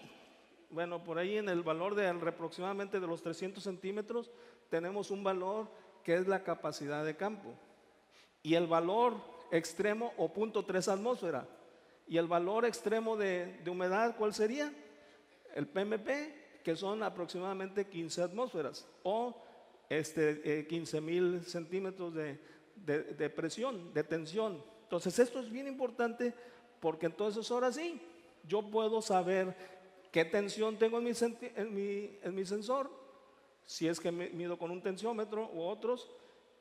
Bueno, por ahí en el valor de aproximadamente de los 300 centímetros tenemos un valor que es la capacidad de campo. Y el valor extremo o 0.3 atmósfera. Y el valor extremo de humedad, ¿cuál sería? El PMP, que son aproximadamente 15 atmósferas o 15,000 centímetros de presión, de tensión. Entonces esto es bien importante porque entonces ahora sí, yo puedo saber qué tensión tengo en mi sensor, si es que mido con un tensiómetro u otros.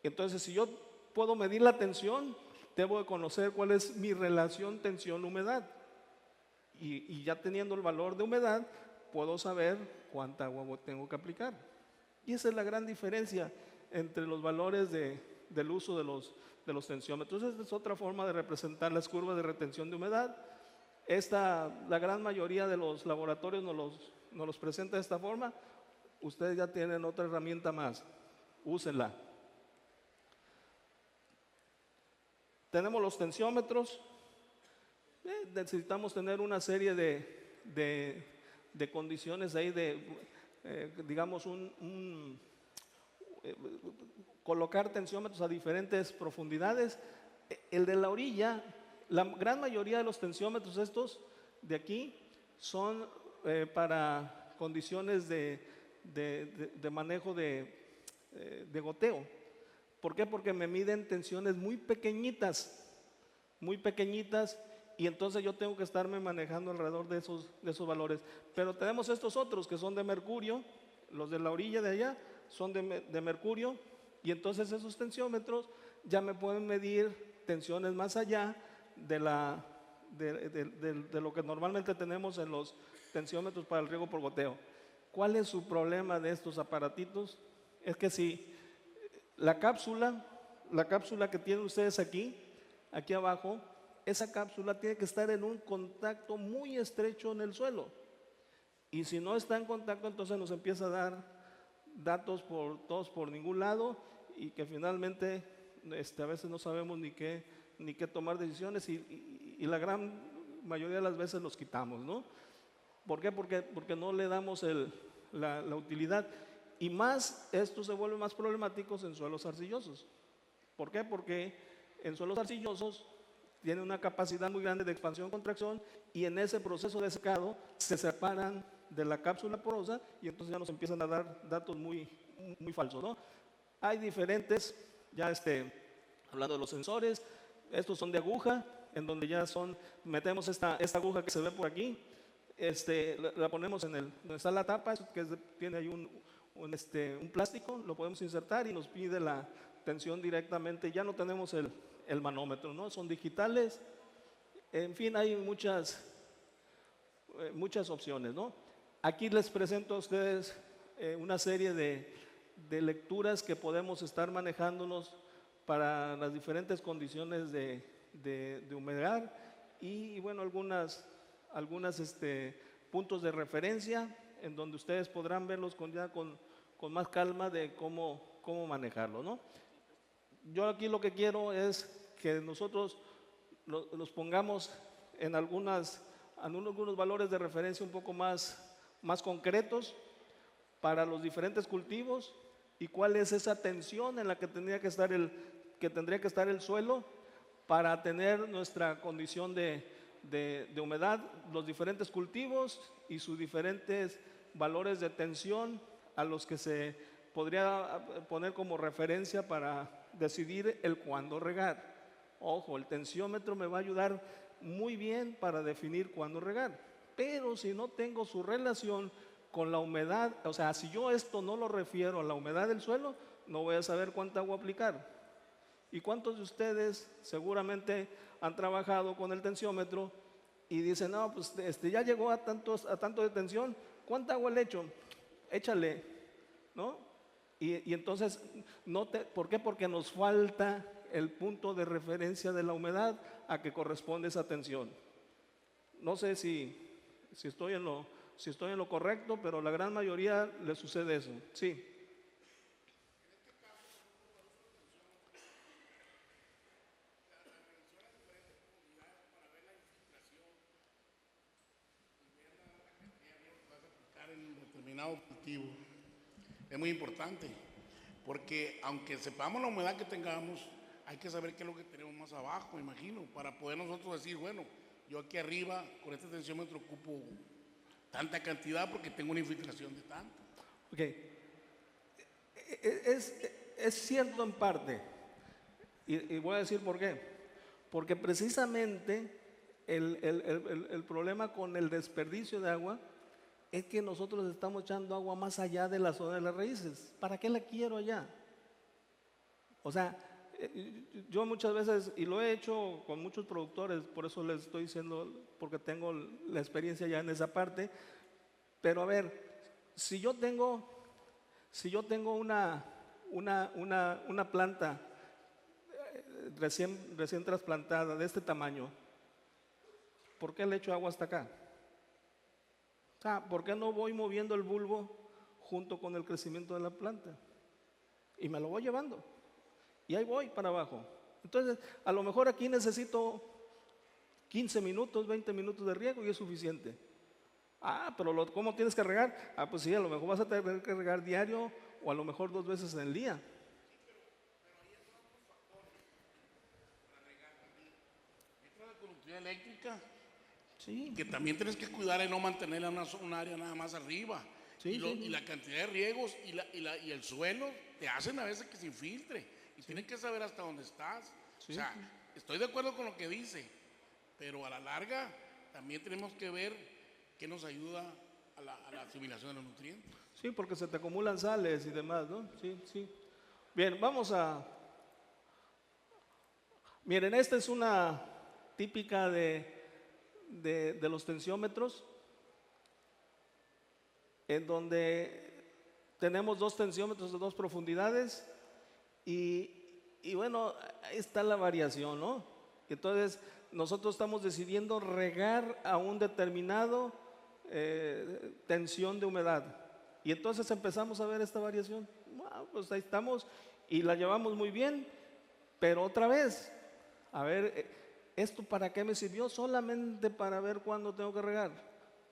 Entonces si yo puedo medir la tensión, debo de conocer cuál es mi relación tensión-humedad. Y ya teniendo el valor de humedad, puedo saber cuánta agua tengo que aplicar. Y esa es la gran diferencia entre los valores del uso de los tensiómetros. Esta es otra forma de representar las curvas de retención de humedad. La gran mayoría de los laboratorios nos los presenta de esta forma. Ustedes ya tienen otra herramienta más. Úsenla. Tenemos los tensiómetros. Necesitamos tener una serie de condiciones ahí digamos, colocar tensiómetros a diferentes profundidades. El de la orilla, la gran mayoría de los tensiómetros estos de aquí son para condiciones de manejo de goteo. ¿Por qué? Porque me miden tensiones muy pequeñitas, y entonces yo tengo que estarme manejando alrededor de esos valores. Pero tenemos estos otros que son de mercurio, los de la orilla de allá son de mercurio, y entonces esos tensiómetros ya me pueden medir tensiones más allá de lo que normalmente tenemos en los tensiómetros para el riego por goteo. ¿Cuál es su problema de estos aparatitos? Es que si la cápsula que tienen ustedes aquí abajo, esa cápsula tiene que estar en un contacto muy estrecho en el suelo. Y si no está en contacto, entonces nos empieza a dar datos todos por ningún lado, y que finalmente a veces no sabemos ni qué tomar decisiones, y la gran mayoría de las veces los quitamos, ¿no? ¿Por qué? Porque no le damos la utilidad. Y más, esto se vuelve más problemáticos en suelos arcillosos. ¿Por qué? Porque en suelos arcillosos tiene una capacidad muy grande de expansión-contracción, y en ese proceso de secado se separan de la cápsula porosa y entonces ya nos empiezan a dar datos muy, muy falsos, ¿no? Hay diferentes Ya hablando de los sensores, estos son de aguja, en donde ya metemos esta aguja que se ve por aquí, la ponemos donde está la tapa, tiene ahí un plástico, lo podemos insertar y nos pide la tensión directamente. Ya no tenemos el manómetro, ¿no? Son digitales. En fin, hay muchas opciones, ¿no? Aquí les presento a ustedes una serie de lecturas que podemos estar manejándonos para las diferentes condiciones de humedad y bueno, algunas puntos de referencia en donde ustedes podrán verlos con más calma de cómo manejarlo, ¿no? Yo aquí lo que quiero es que nosotros los pongamos en algunos valores de referencia un poco más concretos para los diferentes cultivos y cuál es esa tensión en la que tendría que estar el suelo para tener nuestra condición de humedad, los diferentes cultivos y sus diferentes valores de tensión a los que se podría poner como referencia para decidir el cuándo regar. Ojo, el tensiómetro me va a ayudar muy bien para definir cuándo regar, pero si no tengo su relación con la humedad, o sea, si yo esto no lo refiero a la humedad del suelo, no voy a saber cuánta agua aplicar. ¿Y cuántos de ustedes seguramente han trabajado con el tensiómetro y dicen, no, pues ya llegó a tanto de tensión, ¿cuánta agua le echo? Échale, ¿no? Y entonces, ¿por qué? Porque nos falta el punto de referencia de la humedad a que corresponde esa tensión. No sé si estoy en lo correcto, pero la gran mayoría le sucede eso. Sí. En determinado cultivo es muy importante, porque aunque sepamos la humedad que tengamos, hay que saber qué es lo que tenemos más abajo, imagino, para poder nosotros decir, bueno, yo aquí arriba con este tensiómetro ocupo tanta cantidad porque tengo una infiltración de tanto. Ok, es cierto en parte, y voy a decir por qué. Porque precisamente el problema con el desperdicio de agua es que nosotros estamos echando agua más allá de la zona de las raíces. ¿Para qué la quiero allá? O sea, yo muchas veces, y lo he hecho con muchos productores, por eso les estoy diciendo, porque tengo la experiencia ya en esa parte, pero a ver, si yo tengo una planta recién trasplantada de este tamaño, ¿por qué le echo agua hasta acá? O sea, ¿por qué no voy moviendo el bulbo junto con el crecimiento de la planta? Y me lo voy llevando. Y ahí voy para abajo. Entonces, a lo mejor aquí necesito 15 minutos, 20 minutos de riego y es suficiente. Pero ¿cómo tienes que regar? Pues sí, a lo mejor vas a tener que regar diario o a lo mejor 2 veces en el día. Entra la conductividad eléctrica, Sí. que también tienes que cuidar de no mantenerla en un área nada más arriba. Sí, Y la cantidad de riegos y el suelo te hacen a veces que se infiltre. Y tienes que saber hasta dónde estás. Sí. O sea, estoy de acuerdo con lo que dice, pero a la larga también tenemos que ver qué nos ayuda a la asimilación de los nutrientes. Sí, porque se te acumulan sales y demás, ¿no? Sí, sí. Bien, miren, esta es una típica de los tensiómetros, en donde tenemos 2 tensiómetros de 2 profundidades y bueno, ahí está la variación, ¿no? Entonces, nosotros estamos decidiendo regar a un determinado tensión de humedad. Y entonces empezamos a ver esta variación. Pues ahí estamos y la llevamos muy bien, pero otra vez, a ver, ¿esto para qué me sirvió? Solamente para ver cuándo tengo que regar.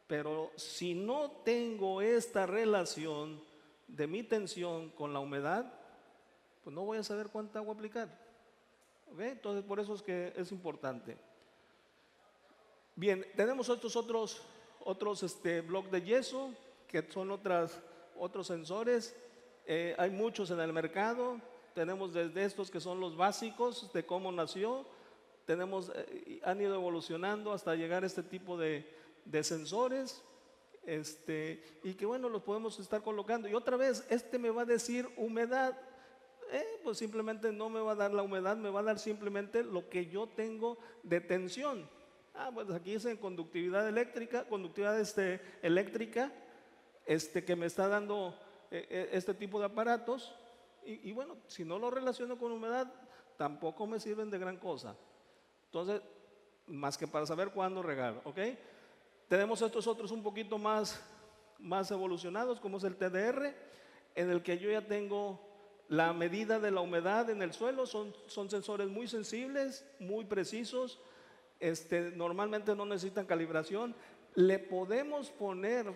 Pero si no tengo esta relación de mi tensión con la humedad, pues no voy a saber cuánta agua aplicar. ¿Ok? Entonces, por eso es que es importante. Bien, tenemos estos otros bloques de yeso, que son otros sensores. Hay muchos en el mercado. tenemos desde estos que son los básicos de cómo nació, tenemos, han ido evolucionando hasta llegar a este tipo de sensores, y que bueno, los podemos estar colocando. Y otra vez, me va a decir humedad, pues simplemente no me va a dar la humedad, me va a dar simplemente lo que yo tengo de tensión. Pues aquí dice conductividad eléctrica, eléctrica, que me está dando este tipo de aparatos, y bueno, si no lo relaciono con humedad, tampoco me sirven de gran cosa. Entonces, más que para saber cuándo regar, ¿ok? Tenemos estos otros un poquito más evolucionados, como es el TDR, en el que yo ya tengo la medida de la humedad en el suelo. Son sensores muy sensibles, muy precisos, normalmente no necesitan calibración. Le podemos poner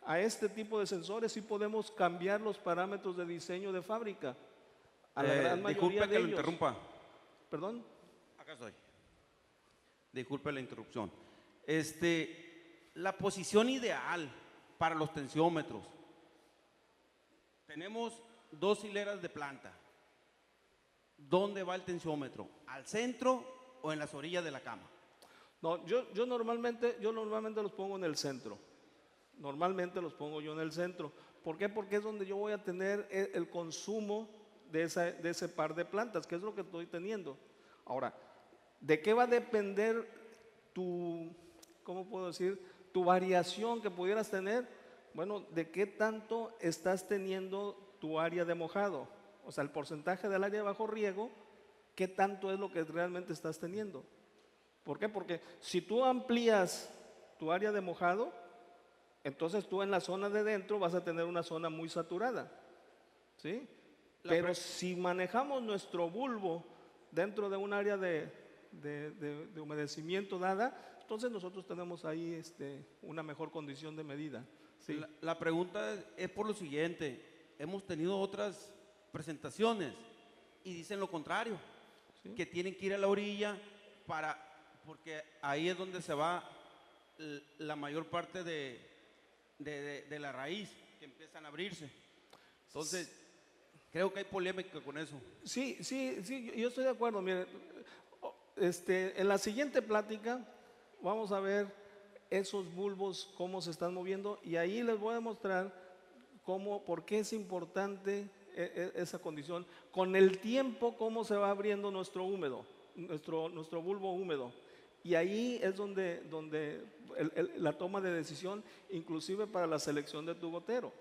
a este tipo de sensores, sí podemos cambiar los parámetros de diseño de fábrica. A la gran mayoría disculpe de que lo ellos. interrumpa. ¿Perdón? Acá estoy. Disculpe la interrupción. La posición ideal para los tensiómetros. Tenemos 2 hileras de planta. ¿Dónde va el tensiómetro? ¿Al centro o en las orillas de la cama? No, yo normalmente los pongo en el centro. Normalmente los pongo yo en el centro. ¿Por qué? Porque es donde yo voy a tener el consumo de ese par de plantas, que es lo que estoy teniendo. Ahora, ¿de qué va a depender ¿cómo puedo decir? Tu variación que pudieras tener? Bueno, ¿de qué tanto estás teniendo tu área de mojado? O sea, el porcentaje del área de bajo riego, ¿qué tanto es lo que realmente estás teniendo? ¿Por qué? Porque si tú amplías tu área de mojado, entonces tú en la zona de dentro vas a tener una zona muy saturada, ¿sí? Pero si manejamos nuestro bulbo dentro de un área de humedecimiento dada, entonces nosotros tenemos ahí una mejor condición de medida. ¿Sí? La pregunta es por lo siguiente. Hemos tenido otras presentaciones y dicen lo contrario, ¿Sí? que tienen que ir a la orilla porque ahí es donde se va la mayor parte de la raíz, que empiezan a abrirse. Entonces, creo que hay polémica con eso. Sí, yo estoy de acuerdo. Miren, en la siguiente plática vamos a ver esos bulbos, cómo se están moviendo, y ahí les voy a mostrar por qué es importante esa condición. Con el tiempo, cómo se va abriendo nuestro bulbo húmedo. Y ahí es donde la toma de decisión, inclusive para la selección de tu gotero.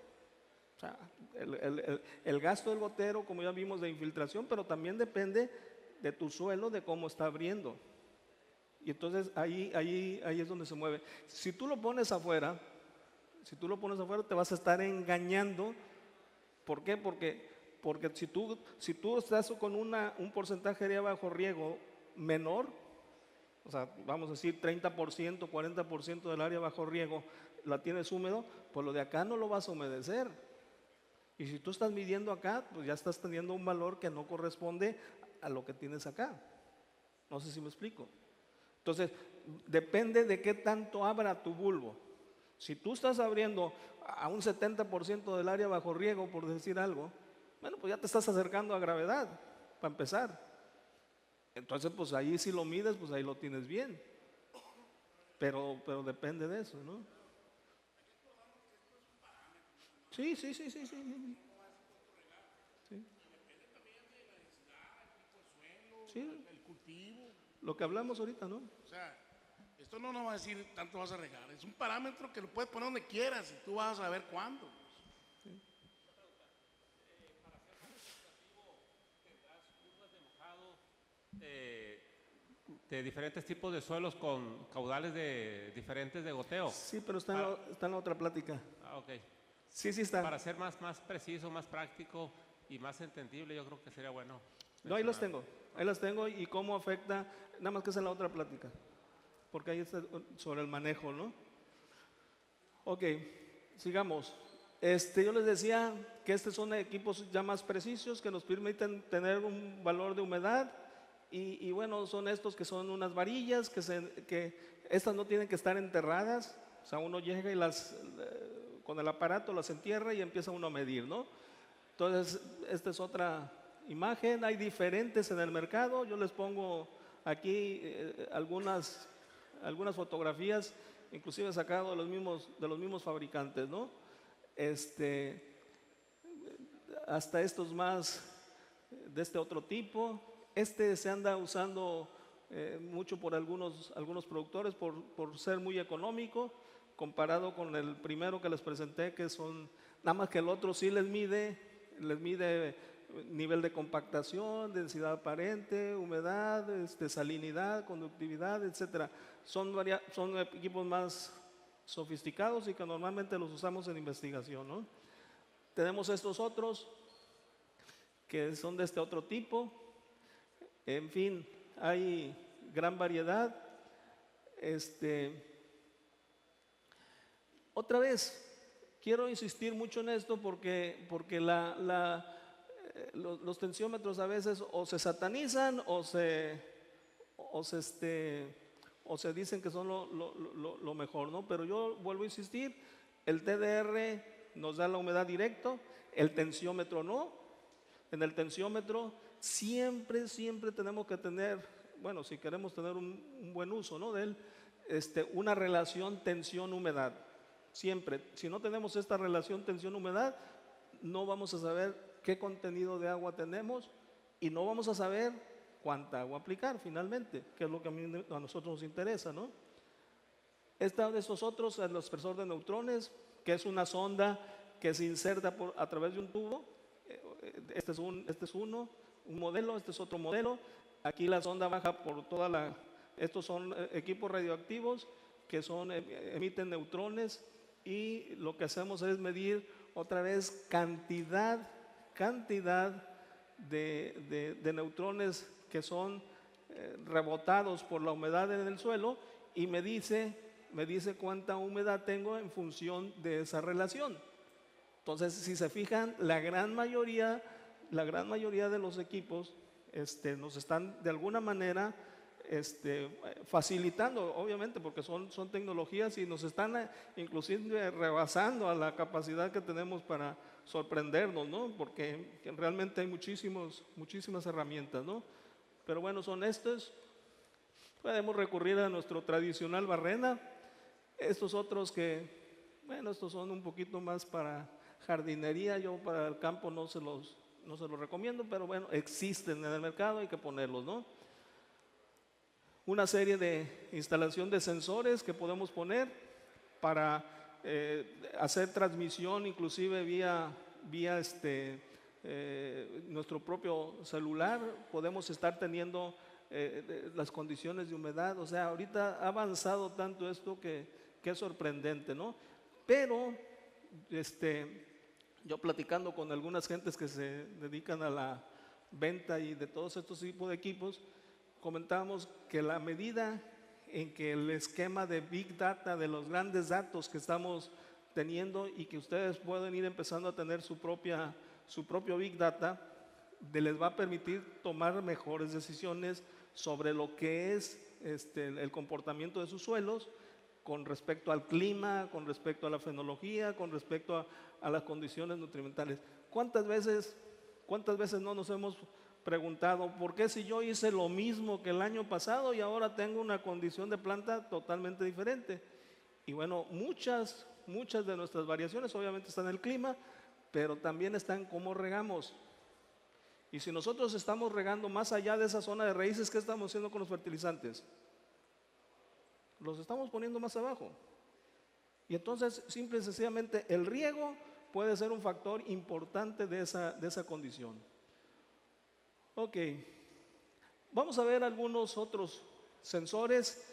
O sea, el gasto del gotero, como ya vimos, de infiltración, pero también depende de tu suelo, de cómo está abriendo. Y entonces ahí es donde se mueve. Si tú lo pones afuera, te vas a estar engañando. ¿Por qué? Porque si tú estás con un porcentaje de bajo riego menor, o sea, vamos a decir 30%, 40% del área bajo riego la tienes húmedo, pues lo de acá no lo vas a humedecer. Y si tú estás midiendo acá, pues ya estás teniendo un valor que no corresponde a lo que tienes acá. No sé si me explico. Entonces, depende de qué tanto abra tu bulbo. Si tú estás abriendo a un 70% del área bajo riego, por decir algo, bueno, pues ya te estás acercando a gravedad, para empezar. Entonces, pues ahí si lo mides, pues ahí lo tienes bien. Pero depende de eso, ¿no? Sí. Sí. Sí. El cultivo. Lo que hablamos ahorita, ¿no? O sea, esto no nos va a decir tanto vas a regar. Es un parámetro que lo puedes poner donde quieras y tú vas a saber cuándo. Sí. Para ser más explicativo, tendrás curvas de mojado de diferentes tipos de suelos con caudales diferentes de goteo. Sí, pero está en la otra plática. Ok. Sí está. Para ser más preciso, más práctico y más entendible, yo creo que sería bueno. No, ahí las tengo y cómo afecta, nada más que es en la otra plática, porque ahí está sobre el manejo, ¿no? Ok, sigamos. Yo les decía que estos son equipos ya más precisos que nos permiten tener un valor de humedad y bueno, son estos que son unas varillas que estas no tienen que estar enterradas, o sea, uno llega y con el aparato las entierra y empieza uno a medir, ¿no? Entonces, esta es otra imagen, hay diferentes en el mercado. Yo les pongo aquí algunas fotografías, inclusive sacado de los mismos fabricantes, ¿no? Hasta estos más de este otro tipo. Se anda usando mucho por algunos productores por ser muy económico, comparado con el primero que les presenté, que son, nada más que el otro sí les mide nivel de compactación, densidad aparente, humedad, salinidad, conductividad, etcétera. Son equipos más sofisticados y que normalmente los usamos en investigación, ¿no? Tenemos estos otros que son de este otro tipo. En fin, hay gran variedad. Otra vez, quiero insistir mucho en esto porque los tensiómetros a veces o se satanizan o se dicen que son lo mejor, ¿no? Pero yo vuelvo a insistir, el TDR nos da la humedad directo, el tensiómetro no. En el tensiómetro siempre tenemos que tener, bueno, si queremos tener un buen uso, ¿no?, de él, una relación tensión-humedad. Siempre, si no tenemos esta relación tensión-humedad, no vamos a saber qué contenido de agua tenemos y no vamos a saber cuánta agua aplicar finalmente, que es lo que a nosotros nos interesa, ¿no? De estos otros, el dispersor de neutrones, que es una sonda que se inserta a través de un tubo. Este es un modelo, este es otro modelo. Aquí la sonda baja por estos son equipos radioactivos que emiten neutrones, y lo que hacemos es medir otra vez cantidad de neutrones que son rebotados por la humedad en el suelo, y me dice cuánta humedad tengo en función de esa relación. Entonces, si se fijan, la gran mayoría de los equipos nos están de alguna manera facilitando, obviamente, porque son tecnologías, y nos están inclusive rebasando a la capacidad que tenemos para sorprendernos, ¿no? Porque realmente hay muchísimas herramientas, ¿no? Pero bueno, son estos. Podemos recurrir a nuestro tradicional barrena. Estos otros estos son un poquito más para jardinería. Yo para el campo no se los recomiendo, pero bueno, existen en el mercado, hay que ponerlos, ¿no? Una serie de instalación de sensores que podemos poner para hacer transmisión, inclusive vía nuestro propio celular. Podemos estar teniendo las condiciones de humedad. O sea, ahorita ha avanzado tanto esto que es sorprendente, ¿no? Pero yo platicando con algunas gentes que se dedican a la venta y de todos estos tipos de equipos, comentábamos que la medida en que el esquema de Big Data, de los grandes datos que estamos teniendo, y que ustedes pueden ir empezando a tener su propio Big Data, les va a permitir tomar mejores decisiones sobre lo que es el comportamiento de sus suelos con respecto al clima, con respecto a la fenología, con respecto a las condiciones nutrimentales. ¿Cuántas veces no nos hemos preguntado por qué, si yo hice lo mismo que el año pasado y ahora tengo una condición de planta totalmente diferente? Y bueno, muchas de nuestras variaciones obviamente están en el clima, pero también están en cómo regamos. Y si nosotros estamos regando más allá de esa zona de raíces, ¿qué estamos haciendo con los fertilizantes? Los estamos poniendo más abajo. Y entonces, simple y sencillamente, el riego puede ser un factor importante de esa condición. Ok, vamos a ver algunos otros sensores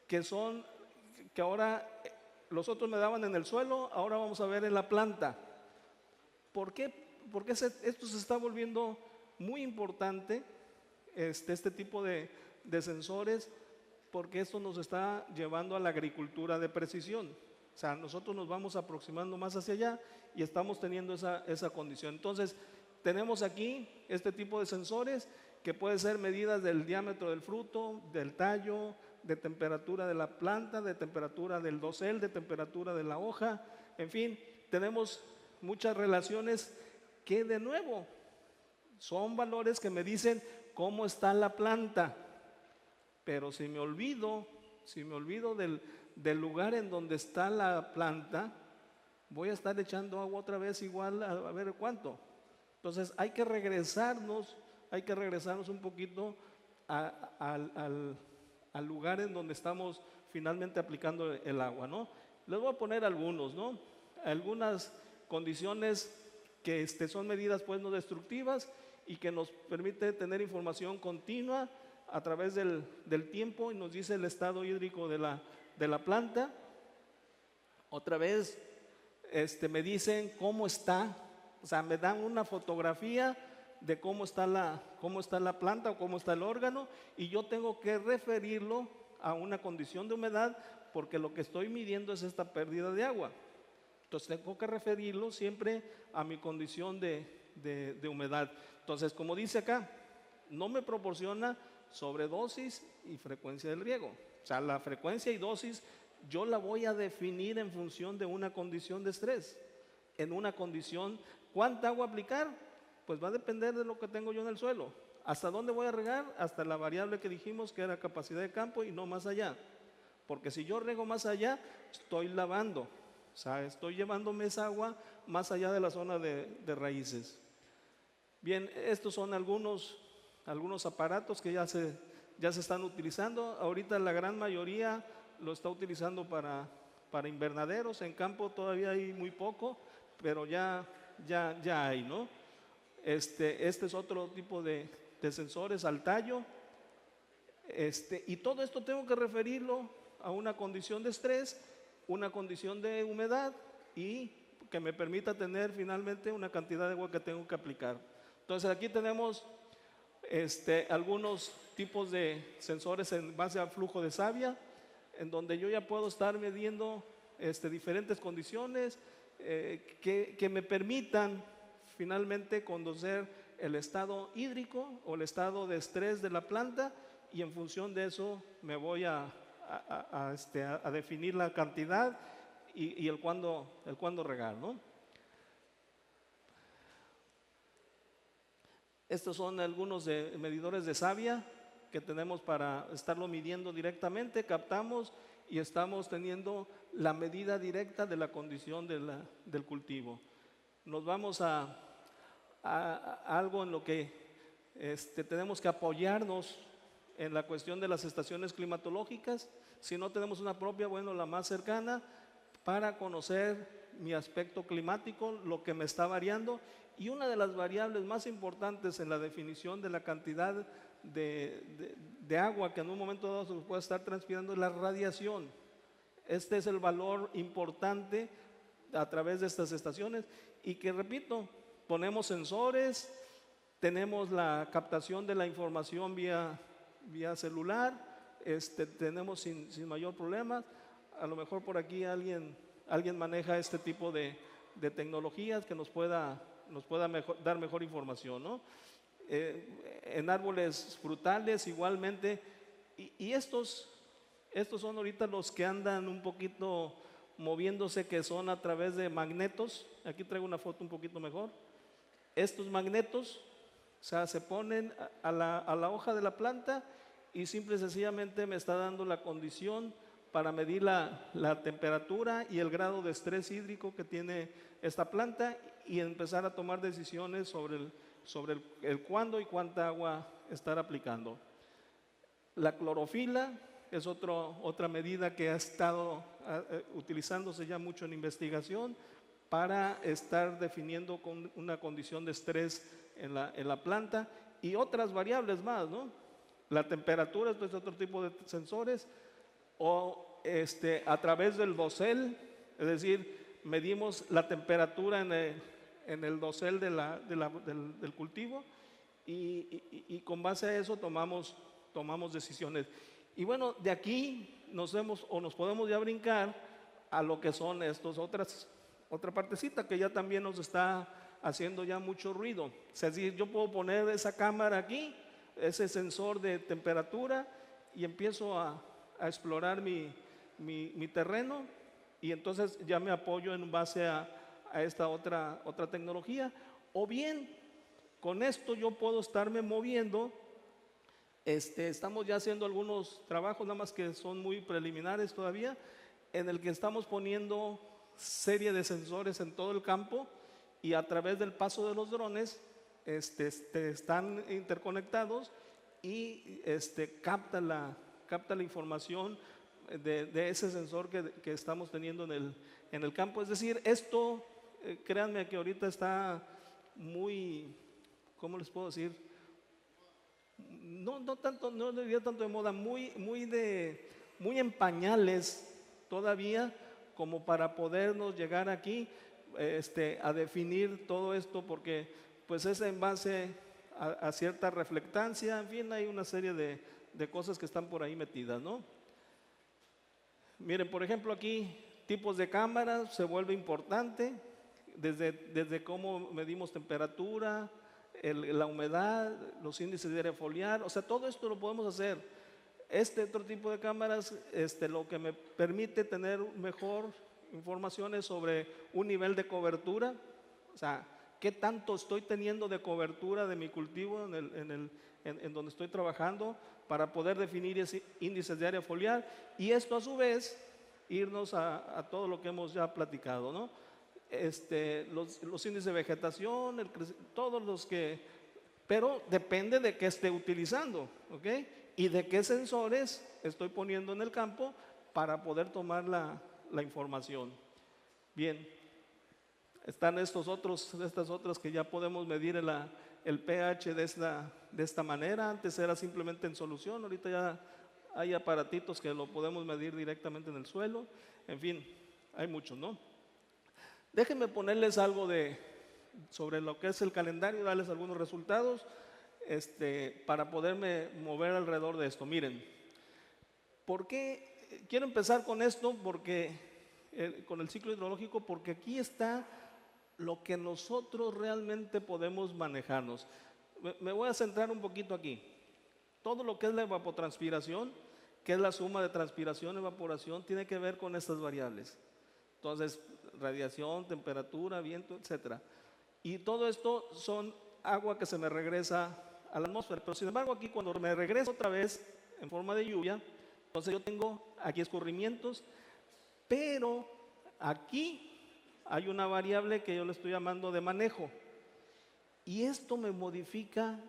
que ahora los otros me daban en el suelo, ahora vamos a ver en la planta. ¿Por qué? Porque esto se está volviendo muy importante, este tipo de sensores, porque esto nos está llevando a la agricultura de precisión. O sea, nosotros nos vamos aproximando más hacia allá y estamos teniendo esa condición. Entonces, tenemos aquí este tipo de sensores que pueden ser medidas del diámetro del fruto, del tallo, de temperatura de la planta, de temperatura del dosel, de temperatura de la hoja. En fin, tenemos muchas relaciones que, de nuevo, Son valores que me dicen cómo está la planta. Pero si me olvido del lugar en donde está la planta, voy a estar echando agua otra vez igual a ver cuánto. Entonces hay que regresarnos un poquito al lugar en donde estamos finalmente aplicando el agua, ¿no? Les voy a poner algunos, ¿no? Algunas condiciones que son medidas pues no destructivas y que nos permite tener información continua a través del tiempo, y nos dice el estado hídrico de la planta. Otra vez me dicen cómo está, o sea, me dan una fotografía de cómo está la planta o cómo está el órgano, y yo tengo que referirlo a una condición de humedad, porque lo que estoy midiendo es esta pérdida de agua. Entonces tengo que referirlo siempre a mi condición de humedad. Entonces, como dice acá, no me proporciona sobredosis y frecuencia del riego. O sea, la frecuencia y dosis yo la voy a definir en función de una condición de estrés. En una condición, ¿cuánta agua aplicar? Pues va a depender de lo que tengo yo en el suelo. ¿Hasta dónde voy a regar? Hasta la variable que dijimos que era capacidad de campo y no más allá. Porque si yo rego más allá, estoy lavando. O sea, estoy llevándome esa agua más allá de la zona de raíces. Bien, estos son algunos aparatos que ya se están utilizando. Ahorita la gran mayoría lo está utilizando para invernaderos. En campo todavía hay muy poco, pero ya hay, ¿no? Este es otro tipo de sensores al tallo. Y todo esto tengo que referirlo a una condición de estrés, una condición de humedad, y que me permita tener finalmente una cantidad de agua que tengo que aplicar. Entonces aquí tenemos algunos tipos de sensores en base al flujo de savia, en donde yo ya puedo estar midiendo diferentes condiciones que me permitan finalmente conocer el estado hídrico o el estado de estrés de la planta, y en función de eso me voy a definir la cantidad y el cuándo regar, ¿no? Estos son algunos medidores de savia que tenemos para estarlo midiendo directamente. Captamos y estamos teniendo la medida directa de la condición del cultivo. Nos vamos a algo en lo que tenemos que apoyarnos en la cuestión de las estaciones climatológicas. Si no tenemos una propia, bueno, la más cercana, para conocer mi aspecto climático, lo que me está variando. Y una de las variables más importantes en la definición de la cantidad de agua que en un momento dado se puede estar transpirando es la radiación. Este es el valor importante a través de estas estaciones, y que, repito, ponemos sensores, tenemos la captación de la información vía celular, tenemos sin mayor problema. A lo mejor por aquí alguien maneja este tipo de tecnologías que nos pueda dar mejor información, ¿no? En árboles frutales igualmente, y estos son ahorita los que andan un poquito moviéndose, que son a través de magnetos. Aquí traigo una foto un poquito mejor. Estos magnetos, o sea, se ponen a la hoja de la planta, y simple y sencillamente me está dando la condición para medir la temperatura y el grado de estrés hídrico que tiene esta planta, y empezar a tomar decisiones sobre el cuándo y cuánta agua estar aplicando. La clorofila es otra medida que ha estado utilizándose ya mucho en investigación para estar definiendo con una condición de estrés en la planta, y otras variables más, ¿no? La temperatura es otro tipo de sensores, o a través del dosel, es decir, medimos la temperatura en el dosel del cultivo, y con base a eso tomamos decisiones. Y bueno, de aquí nos podemos ya brincar a lo que son otra partecita que ya también nos está haciendo ya mucho ruido. Es decir, yo puedo poner esa cámara aquí, ese sensor de temperatura, y empiezo a explorar mi terreno, y entonces ya me apoyo en base a esta otra tecnología. O bien Con esto yo puedo estarme moviendo. Estamos ya haciendo algunos trabajos, nada más que son muy preliminares todavía, en el que estamos poniendo serie de sensores en todo el campo, y a través del paso de los drones están interconectados y capta la información de ese sensor que estamos teniendo en el campo. Es decir, esto, créanme que ahorita está muy, ¿cómo les puedo decir? No diría tanto de moda, muy en pañales todavía, como para podernos llegar aquí a definir todo esto, porque pues es en base a cierta reflectancia, en fin, hay una serie de cosas que están por ahí metidas, ¿no? Miren, por ejemplo, aquí tipos de cámaras se vuelve importante, desde cómo medimos temperatura, la humedad, los índices de área foliar, o sea, todo esto lo podemos hacer. Otro tipo de cámaras, lo que me permite tener mejor informaciones sobre un nivel de cobertura, o sea, qué tanto estoy teniendo de cobertura de mi cultivo en donde estoy trabajando, para poder definir ese índices de área foliar, y esto a su vez irnos a todo lo que hemos ya platicado, ¿no? Los índices de vegetación, todos los que, pero depende de qué esté utilizando, ¿ok? Y de qué sensores estoy poniendo en el campo para poder tomar la información. Bien, están estas otras que ya podemos medir el pH de esta manera. Antes era simplemente en solución, ahorita ya hay aparatitos que lo podemos medir directamente en el suelo. En fin, hay muchos, ¿no? Déjenme ponerles algo sobre lo que es el calendario, darles algunos resultados para poderme mover alrededor de esto. Miren, ¿por qué quiero empezar con esto? Con el ciclo hidrológico, porque aquí está lo que nosotros realmente podemos manejarnos. Me voy a centrar un poquito aquí. Todo lo que es la evapotranspiración, que es la suma de transpiración y evaporación, tiene que ver con estas variables. Entonces, radiación, temperatura, viento, etcétera. Y todo esto son agua que se me regresa a la atmósfera. Pero sin embargo, aquí cuando me regreso otra vez en forma de lluvia, entonces yo tengo aquí escurrimientos, pero aquí hay una variable que yo le estoy llamando de manejo. Y esto me modifica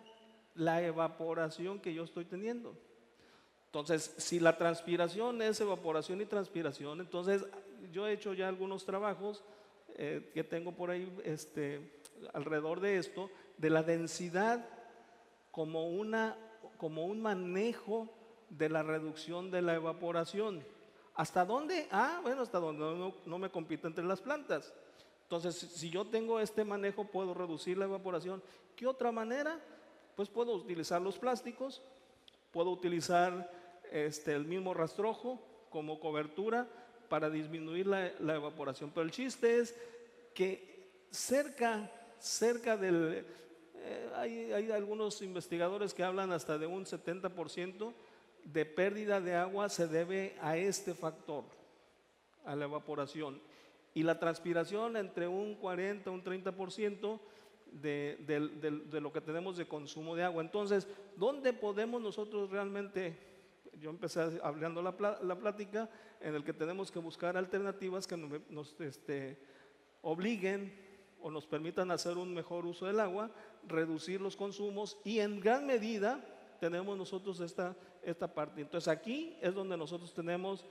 la evaporación que yo estoy teniendo. Entonces, si la transpiración es evaporación y transpiración, entonces yo he hecho ya algunos trabajos que tengo por ahí alrededor de esto, de la densidad como un manejo de la reducción de la evaporación. ¿Hasta dónde? Bueno, hasta donde no me compite entre las plantas. Entonces, si yo tengo este manejo, puedo reducir la evaporación. ¿Qué otra manera? Pues puedo utilizar los plásticos, puedo utilizar el mismo rastrojo como cobertura para disminuir la evaporación. Pero el chiste es que cerca del... hay algunos investigadores que hablan hasta de un 70% de pérdida de agua se debe a este factor, a la evaporación. Y la transpiración entre un 40 a un 30% de lo que tenemos de consumo de agua. Entonces, ¿dónde podemos nosotros realmente? Yo empecé hablando la plática en el que tenemos que buscar alternativas que nos obliguen o nos permitan hacer un mejor uso del agua, reducir los consumos, y en gran medida tenemos nosotros esta parte. Entonces aquí es donde nosotros tenemos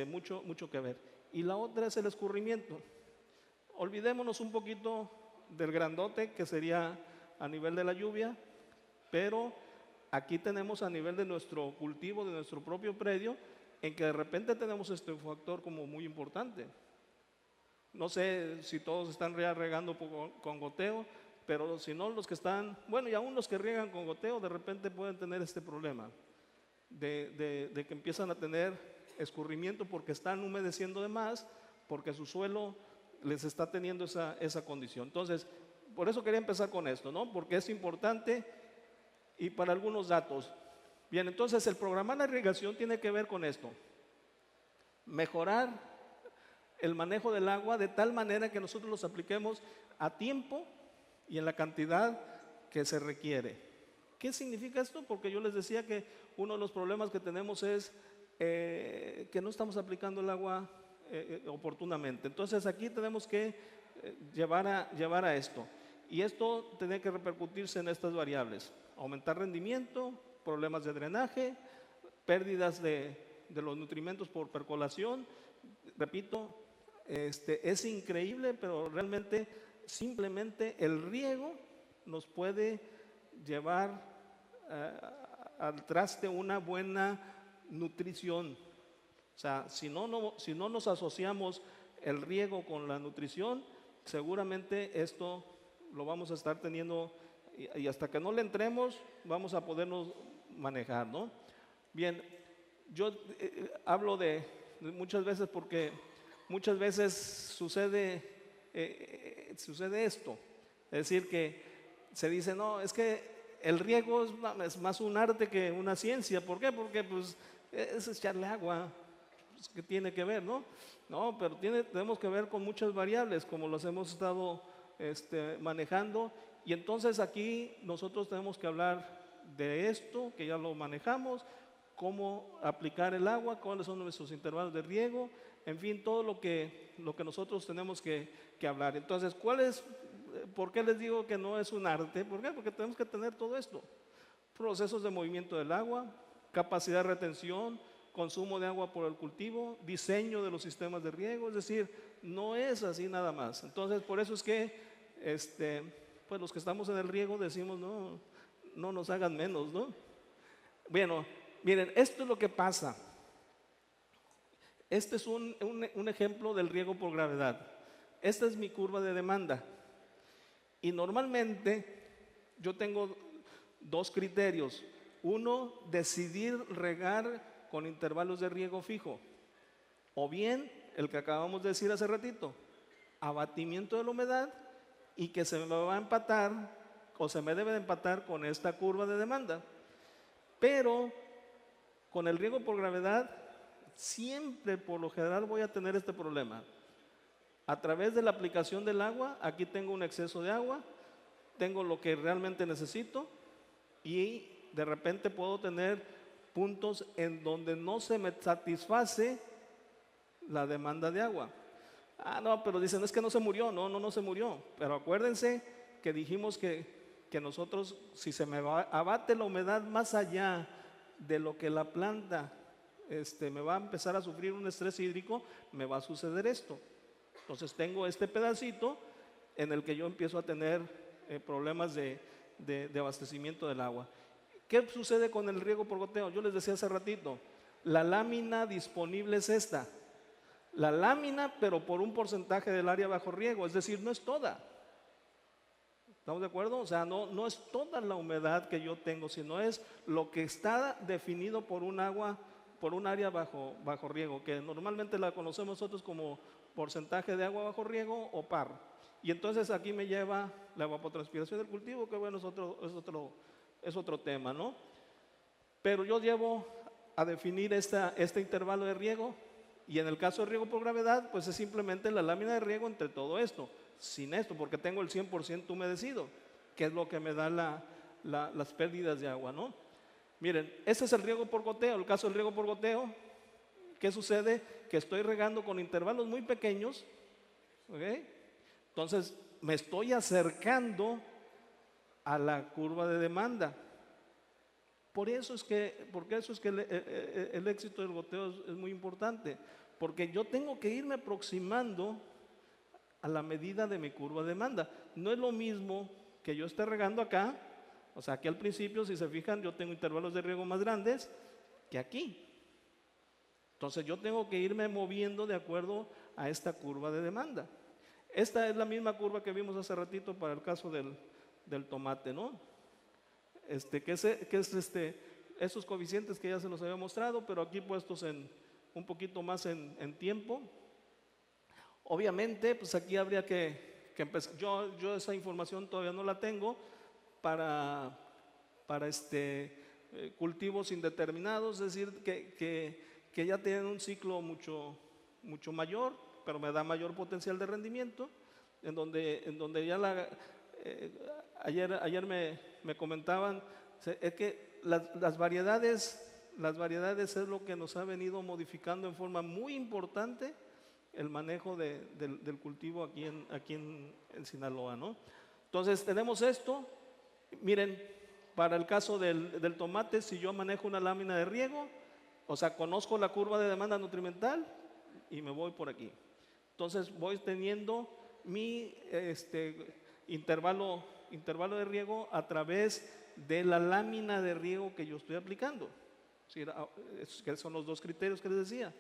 mucho que ver. Y la otra es el escurrimiento. Olvidémonos un poquito del grandote, que sería a nivel de la lluvia, pero aquí tenemos a nivel de nuestro cultivo, de nuestro propio predio, en que de repente tenemos este factor como muy importante. No sé si todos están regando con goteo, pero si no, los que están, bueno, y aún los que riegan con goteo, de repente pueden tener este problema de que empiezan a tener escurrimiento porque están humedeciendo de más, porque su suelo les está teniendo esa condición. Entonces, por eso quería empezar con esto, ¿no? Porque es importante. Y para algunos datos. Bien, entonces el programar la irrigación tiene que ver con esto: mejorar el manejo del agua de tal manera que nosotros los apliquemos a tiempo y en la cantidad que se requiere. ¿Qué significa esto? Porque yo les decía que uno de los problemas que tenemos es que no estamos aplicando el agua oportunamente. Entonces aquí tenemos que llevar a esto. Y esto tiene que repercutirse en estas variables: aumentar rendimiento, problemas de drenaje, pérdidas de los nutrimentos por percolación. Repito, es increíble, pero realmente simplemente el riego nos puede llevar al traste una buena nutrición. O sea, si no nos asociamos el riego con la nutrición, seguramente esto lo vamos a estar teniendo, y hasta que no le entremos vamos a podernos manejar, ¿no? Bien, yo hablo de muchas veces porque muchas veces sucede esto. Es decir, que se dice, no, es que el riego es más un arte que una ciencia. ¿Por qué? Porque pues es echarle agua. Pues, ¿qué tiene que ver, no? No, pero tenemos que ver con muchas variables, como las hemos estado manejando. Y entonces aquí nosotros tenemos que hablar de esto, que ya lo manejamos, cómo aplicar el agua, cuáles son nuestros intervalos de riego, en fin, todo lo que nosotros tenemos que hablar. Entonces, ¿por qué les digo que no es un arte? ¿Por qué? Porque tenemos que tener todo esto: procesos de movimiento del agua, capacidad de retención, consumo de agua por el cultivo, diseño de los sistemas de riego. Es decir, no es así nada más. Entonces, por eso es que pues los que estamos en el riego decimos, no nos hagan menos, ¿no? Bueno, miren, esto es lo que pasa. Este es un ejemplo del riego por gravedad. Esta es mi curva de demanda. Y normalmente yo tengo dos criterios. Uno, decidir regar con intervalos de riego fijo. O bien, el que acabamos de decir hace ratito, abatimiento de la humedad, y que se me va a empatar o se me debe de empatar con esta curva de demanda. Pero con el riego por gravedad siempre, por lo general, voy a tener este problema. A través de la aplicación del agua, aquí tengo un exceso de agua, tengo lo que realmente necesito, y de repente puedo tener puntos en donde no se me satisface la demanda de agua. Ah, no, pero dicen, es que no se murió. No se murió. Pero acuérdense que dijimos que nosotros, si se me abate la humedad más allá de lo que la planta me va a empezar a sufrir un estrés hídrico, me va a suceder esto. Entonces tengo este pedacito en el que yo empiezo a tener problemas de abastecimiento del agua. ¿Qué sucede con el riego por goteo? Yo les decía hace ratito, la lámina disponible es esta. La lámina, pero por un porcentaje del área bajo riego, es decir, no es toda. ¿Estamos de acuerdo? O sea, no es toda la humedad que yo tengo, sino es lo que está definido por un área bajo riego, que normalmente la conocemos nosotros como porcentaje de agua bajo riego o PAR. Y entonces aquí me lleva la evapotranspiración del cultivo, que bueno, es otro tema, ¿no? Pero yo llevo a definir este intervalo de riego. Y en el caso de riego por gravedad, pues es simplemente la lámina de riego entre todo esto, sin esto, porque tengo el 100% humedecido, que es lo que me da las pérdidas de agua, ¿no? Miren, ese es el riego por goteo. El caso del riego por goteo, ¿qué sucede? Que estoy regando con intervalos muy pequeños, ¿ok? Entonces me estoy acercando a la curva de demanda. Por eso es que el éxito del goteo es muy importante, porque yo tengo que irme aproximando a la medida de mi curva de demanda. No es lo mismo que yo esté regando acá, o sea, aquí al principio, si se fijan, yo tengo intervalos de riego más grandes que aquí. Entonces yo tengo que irme moviendo de acuerdo a esta curva de demanda. Esta es la misma curva que vimos hace ratito para el caso del tomate, ¿no? Esos coeficientes que ya se los había mostrado, pero aquí puestos un poquito más en tiempo. Obviamente, pues aquí habría que empezar. Yo esa información todavía no la tengo para cultivos indeterminados, es decir, que ya tienen un ciclo mucho mayor, pero me da mayor potencial de rendimiento, en donde ya ayer me comentaban, es que las variedades es lo que nos ha venido modificando en forma muy importante el manejo del cultivo aquí en Sinaloa, ¿no? Entonces tenemos esto. Miren, para el caso del tomate, si yo manejo una lámina de riego, o sea, conozco la curva de demanda nutrimental y me voy por aquí. Entonces voy teniendo mi intervalo de riego a través de la lámina de riego que yo estoy aplicando. Sí, que son los dos criterios que les decía.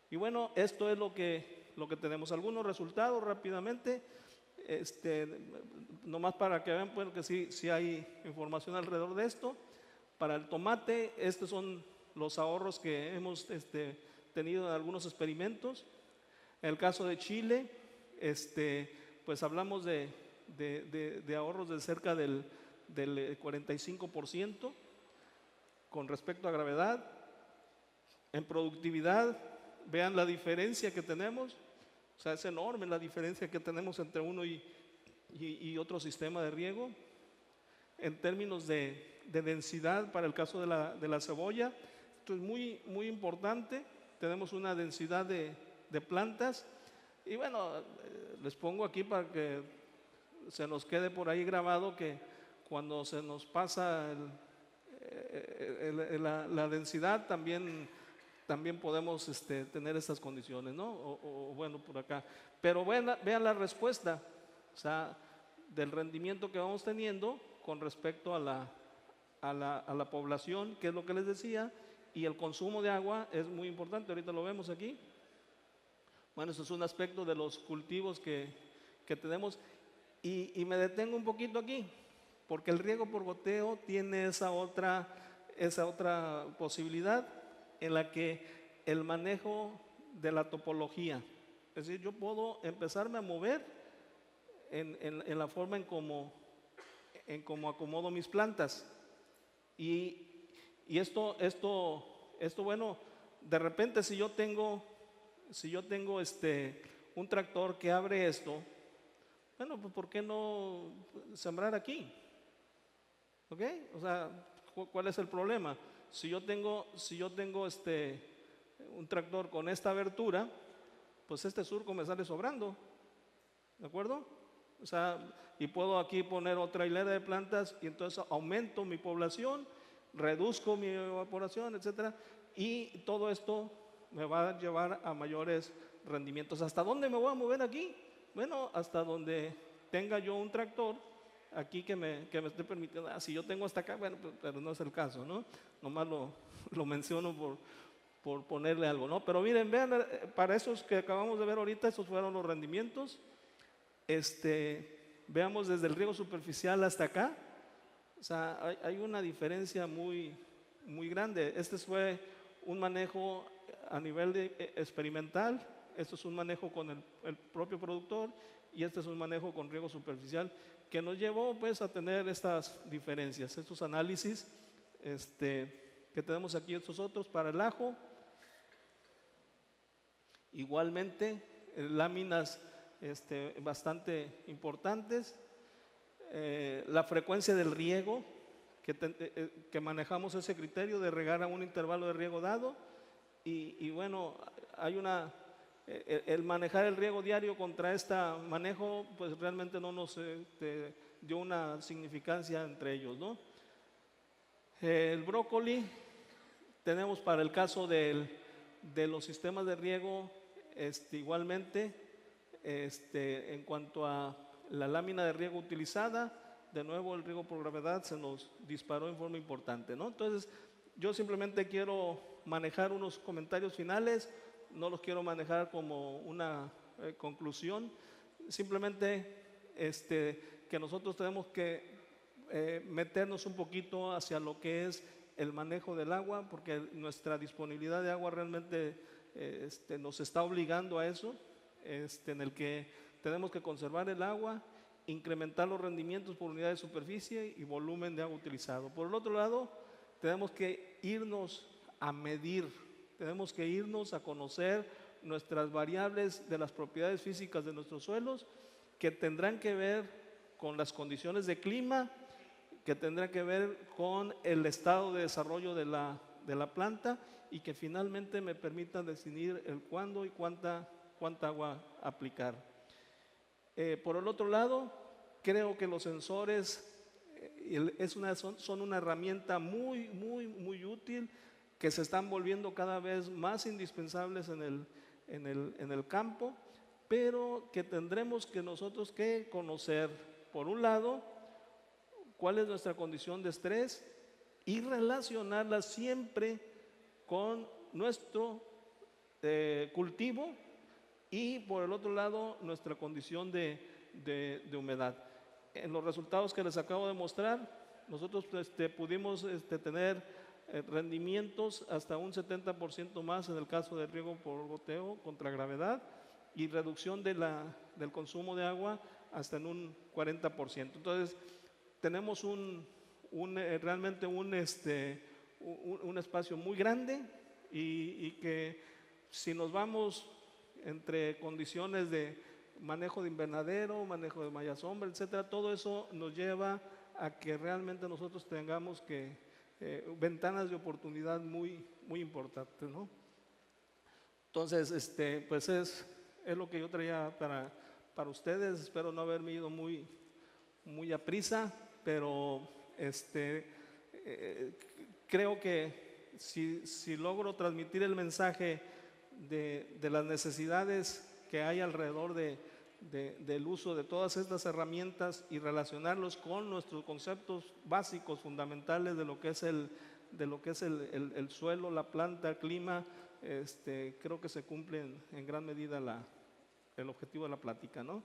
Y bueno, esto es lo que tenemos. Algunos resultados rápidamente, nomás para que vean pues, que sí hay información alrededor de esto. Para el tomate, estos son los ahorros que hemos tenido en algunos experimentos. En el caso de Chile, pues hablamos de ahorros de cerca del 45% con respecto a gravedad. En productividad, vean la diferencia que tenemos, o sea, es enorme la diferencia que tenemos entre uno y otro sistema de riego. En términos de densidad, para el caso de la cebolla, esto es muy, muy importante. Tenemos una densidad de plantas y bueno, les pongo aquí para que se nos quede por ahí grabado que cuando se nos pasa la densidad también podemos tener estas condiciones, ¿no? O bueno, por acá. Pero vean la respuesta, o sea, del rendimiento que vamos teniendo con respecto a la población, que es lo que les decía, y el consumo de agua es muy importante. Ahorita lo vemos aquí. Bueno, eso es un aspecto de los cultivos que tenemos. Y me detengo un poquito aquí, porque el riego por goteo tiene esa otra posibilidad en la que el manejo de la topología, es decir, yo puedo empezarme a mover en la forma en cómo acomodo mis plantas. Y esto, bueno, de repente si yo tengo un tractor que abre esto, bueno, pues ¿por qué no sembrar aquí? ¿Ok? O sea, ¿cuál es el problema? Si yo tengo un tractor con esta abertura, pues este surco me sale sobrando, ¿de acuerdo? O sea, y puedo aquí poner otra hilera de plantas y entonces aumento mi población, reduzco mi evaporación, etcétera, y todo esto me va a llevar a mayores rendimientos. ¿Hasta dónde me voy a mover aquí? Bueno, hasta donde tenga yo un tractor aquí que me esté permitiendo. Si yo tengo hasta acá, bueno, pero no es el caso, ¿no? Nomás lo menciono por ponerle algo, ¿no? Pero miren, vean, para esos que acabamos de ver ahorita, esos fueron los rendimientos. Veamos desde el riego superficial hasta acá. O sea, hay una diferencia muy, muy grande. Este fue un manejo a nivel experimental. Esto es un manejo con el propio productor y este es un manejo con riego superficial que nos llevó pues a tener estas diferencias, estos análisis que tenemos aquí, estos otros para el ajo. Igualmente, láminas bastante importantes. La frecuencia del riego, que manejamos ese criterio de regar a un intervalo de riego dado. Y bueno, hay el manejar el riego diario contra este manejo, pues realmente no nos dio una significancia entre ellos, ¿no? El brócoli, tenemos para el caso de los sistemas de riego, igualmente, en cuanto a la lámina de riego utilizada, de nuevo el riego por gravedad se nos disparó en forma importante, ¿no? Entonces, yo simplemente quiero manejar unos comentarios finales, no los quiero manejar como una conclusión, simplemente que nosotros tenemos que meternos un poquito hacia lo que es el manejo del agua, porque nuestra disponibilidad de agua realmente nos está obligando a eso, en el que tenemos que conservar el agua, incrementar los rendimientos por unidad de superficie y volumen de agua utilizado. Por el otro lado, tenemos que irnos a medir, tenemos que irnos a conocer nuestras variables de las propiedades físicas de nuestros suelos, que tendrán que ver con las condiciones de clima, que tendrá que ver con el estado de desarrollo de la planta y que finalmente me permita definir el cuándo y cuánta agua aplicar. Por el otro lado, creo que los sensores son una herramienta muy útil, que se están volviendo cada vez más indispensables en el campo, pero que tendremos que nosotros que conocer, por un lado, cuál es nuestra condición de estrés y relacionarla siempre con nuestro cultivo y, por el otro lado, nuestra condición de humedad. En los resultados que les acabo de mostrar, nosotros pudimos tener rendimientos hasta un 70% más en el caso de riego por goteo contra gravedad y reducción del consumo de agua hasta en un 40%. Entonces, tenemos realmente un espacio muy grande y que si nos vamos entre condiciones de manejo de invernadero, manejo de malla sombra, etcétera, todo eso nos lleva a que realmente nosotros tengamos ventanas de oportunidad muy importantes, ¿no? Entonces, pues es lo que yo traía para ustedes. Espero no haberme ido muy a prisa, pero creo que si logro transmitir el mensaje de las necesidades que hay alrededor del uso de todas estas herramientas y relacionarlos con nuestros conceptos básicos, fundamentales de lo que es el suelo, la planta, el clima, creo que se cumple en gran medida el objetivo de la plática, ¿no?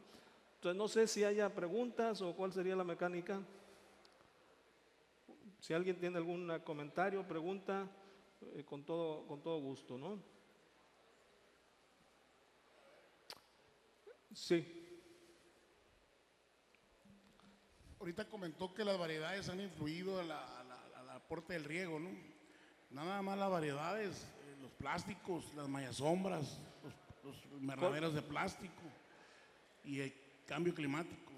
Entonces, no sé si haya preguntas o cuál sería la mecánica. Si alguien tiene algún comentario, pregunta, con todo gusto, ¿no? Sí. Ahorita comentó que las variedades han influido al aporte del riego, ¿no? Nada más las variedades, los plásticos, las mallasombras, los invernaderos de plástico y el cambio climático.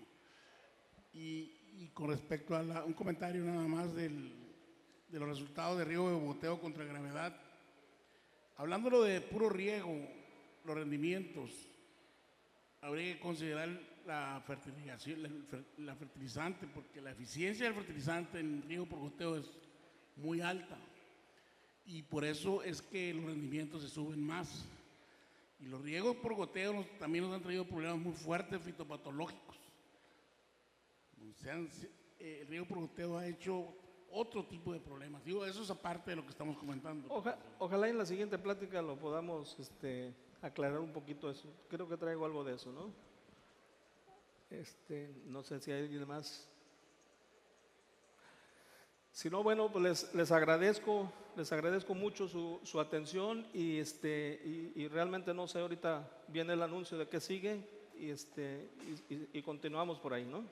Y con respecto a un comentario nada más de los resultados de riego de boteo contra gravedad, hablándolo de puro riego, los rendimientos, habría que considerar la fertilización, la fertilizante, porque la eficiencia del fertilizante en riego por goteo es muy alta y por eso es que los rendimientos se suben más. Y los riegos por goteo también nos han traído problemas muy fuertes fitopatológicos. El riego por goteo ha hecho otro tipo de problemas. Digo, eso es aparte de lo que estamos comentando. Ojalá en la siguiente plática lo podamos aclarar un poquito eso. Creo que traigo algo de eso, ¿no? No sé si hay alguien más. Si no, bueno, pues les agradezco mucho su atención y realmente no sé, ahorita viene el anuncio de qué sigue y continuamos por ahí, ¿no?